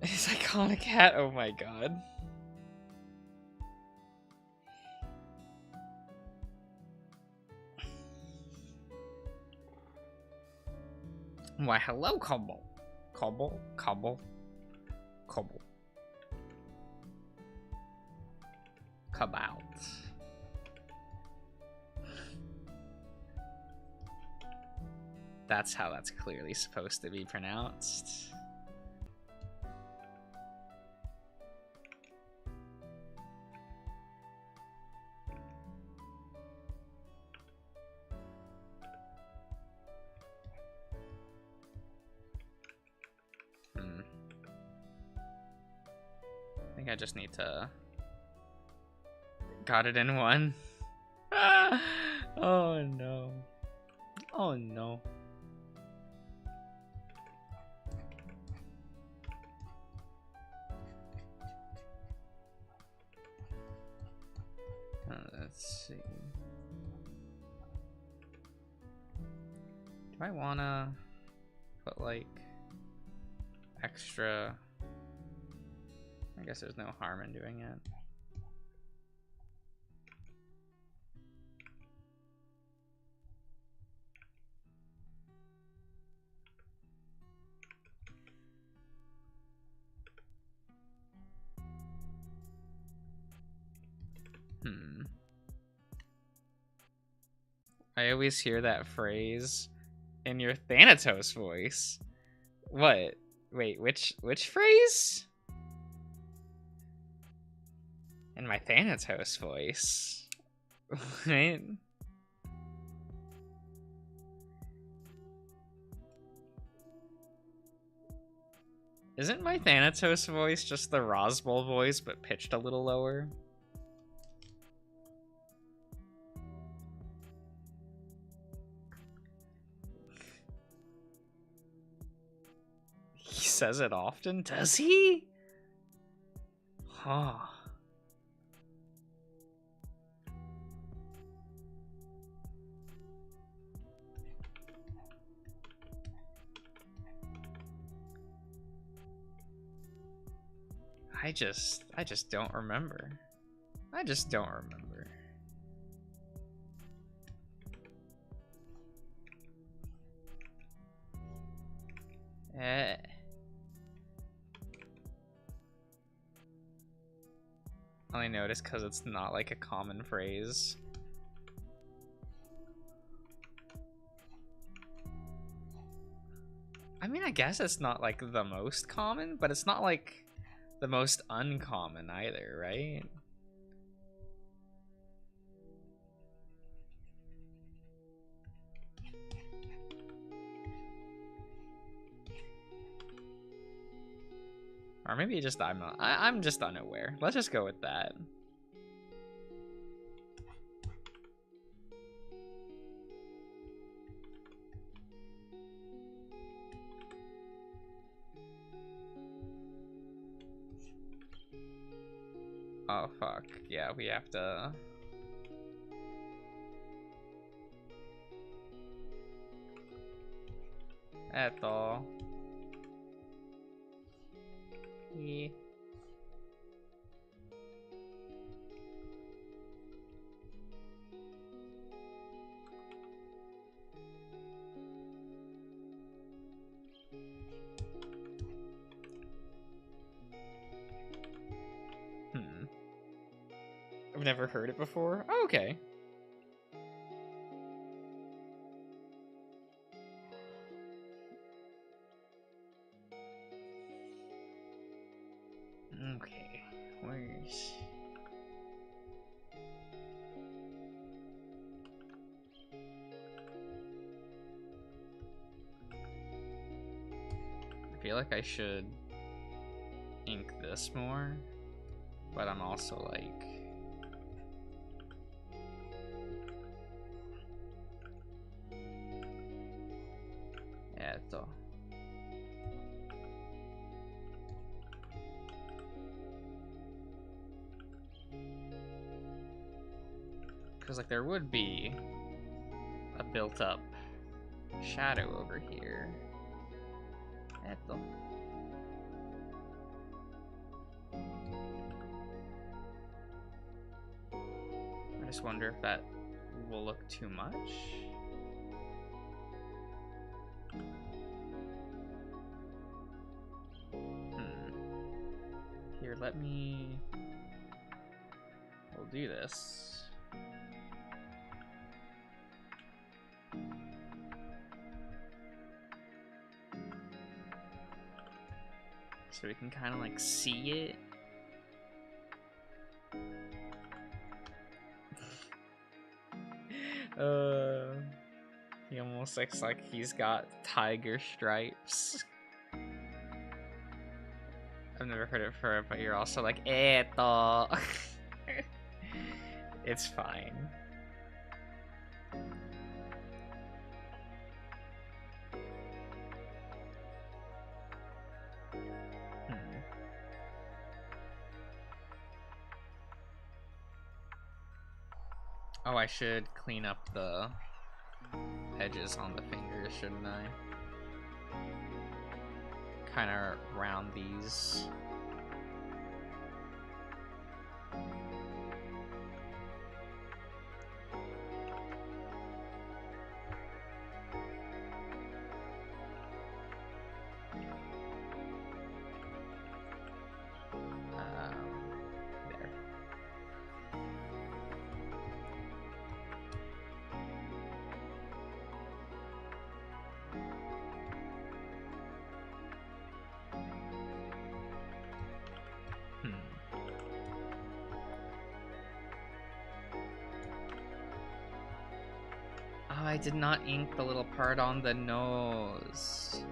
His iconic hat, oh my god. Why, hello, Cobble. Cobble? Cobble? Cobble. Cobalt. That's how that's clearly supposed to be pronounced. I think I just need to... Got it in one. Oh no. Oh no. Let's see. Do I wanna put like extra? I guess there's no harm in doing it. I always hear that phrase in your Thanatos voice. What? Wait, which phrase? In my Thanatos voice. Right? Isn't my Thanatos voice just the Rosbol voice, but pitched a little lower? He says it often? Does he? Huh. I just don't remember. I just don't remember. Only noticed because it's not like a common phrase. I mean, I guess it's not like the most common, but it's not like the most uncommon either, right? Or maybe just I'm just unaware. Let's just go with that. Oh fuck. Yeah, we have to. Eto. Yeah. I've never heard it before. Oh, okay. Okay. Where's... I feel like I should ink this more, but I'm also like... Eto. Because like there would be a built-up shadow over here. Eto. I just wonder if that will look too much. Here, let me... We'll do this. So we can kind of like see it. He almost looks like he's got tiger stripes. I've never heard it before, but you're also like, eto. It's fine. Oh, I should clean up the edges on the fingers, shouldn't I? Kind of round these. There. Oh, I did not ink the little part on the nose.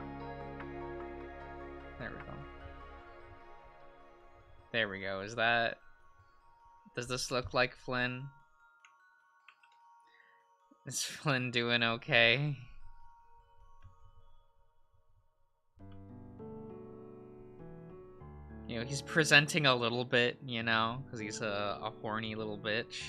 There we go. There we go. Is that... Does this look like Flynn? Is Flynn doing okay? You know, he's presenting a little bit, you know, because he's a horny little bitch.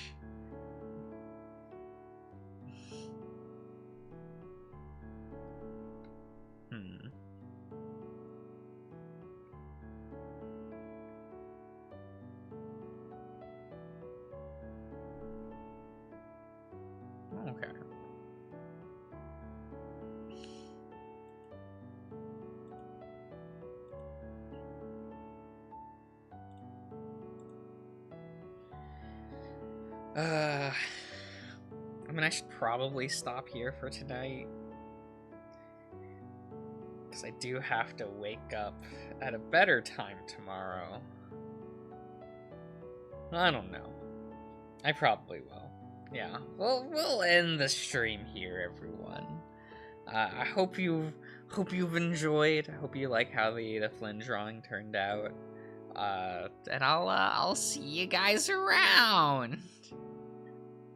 I mean, I should probably stop here for tonight. Because I do have to wake up at a better time tomorrow. I don't know. I probably will. Yeah, we'll end the stream here, everyone. I hope you've enjoyed. I hope you like how the Flynn drawing turned out. And I'll see you guys around.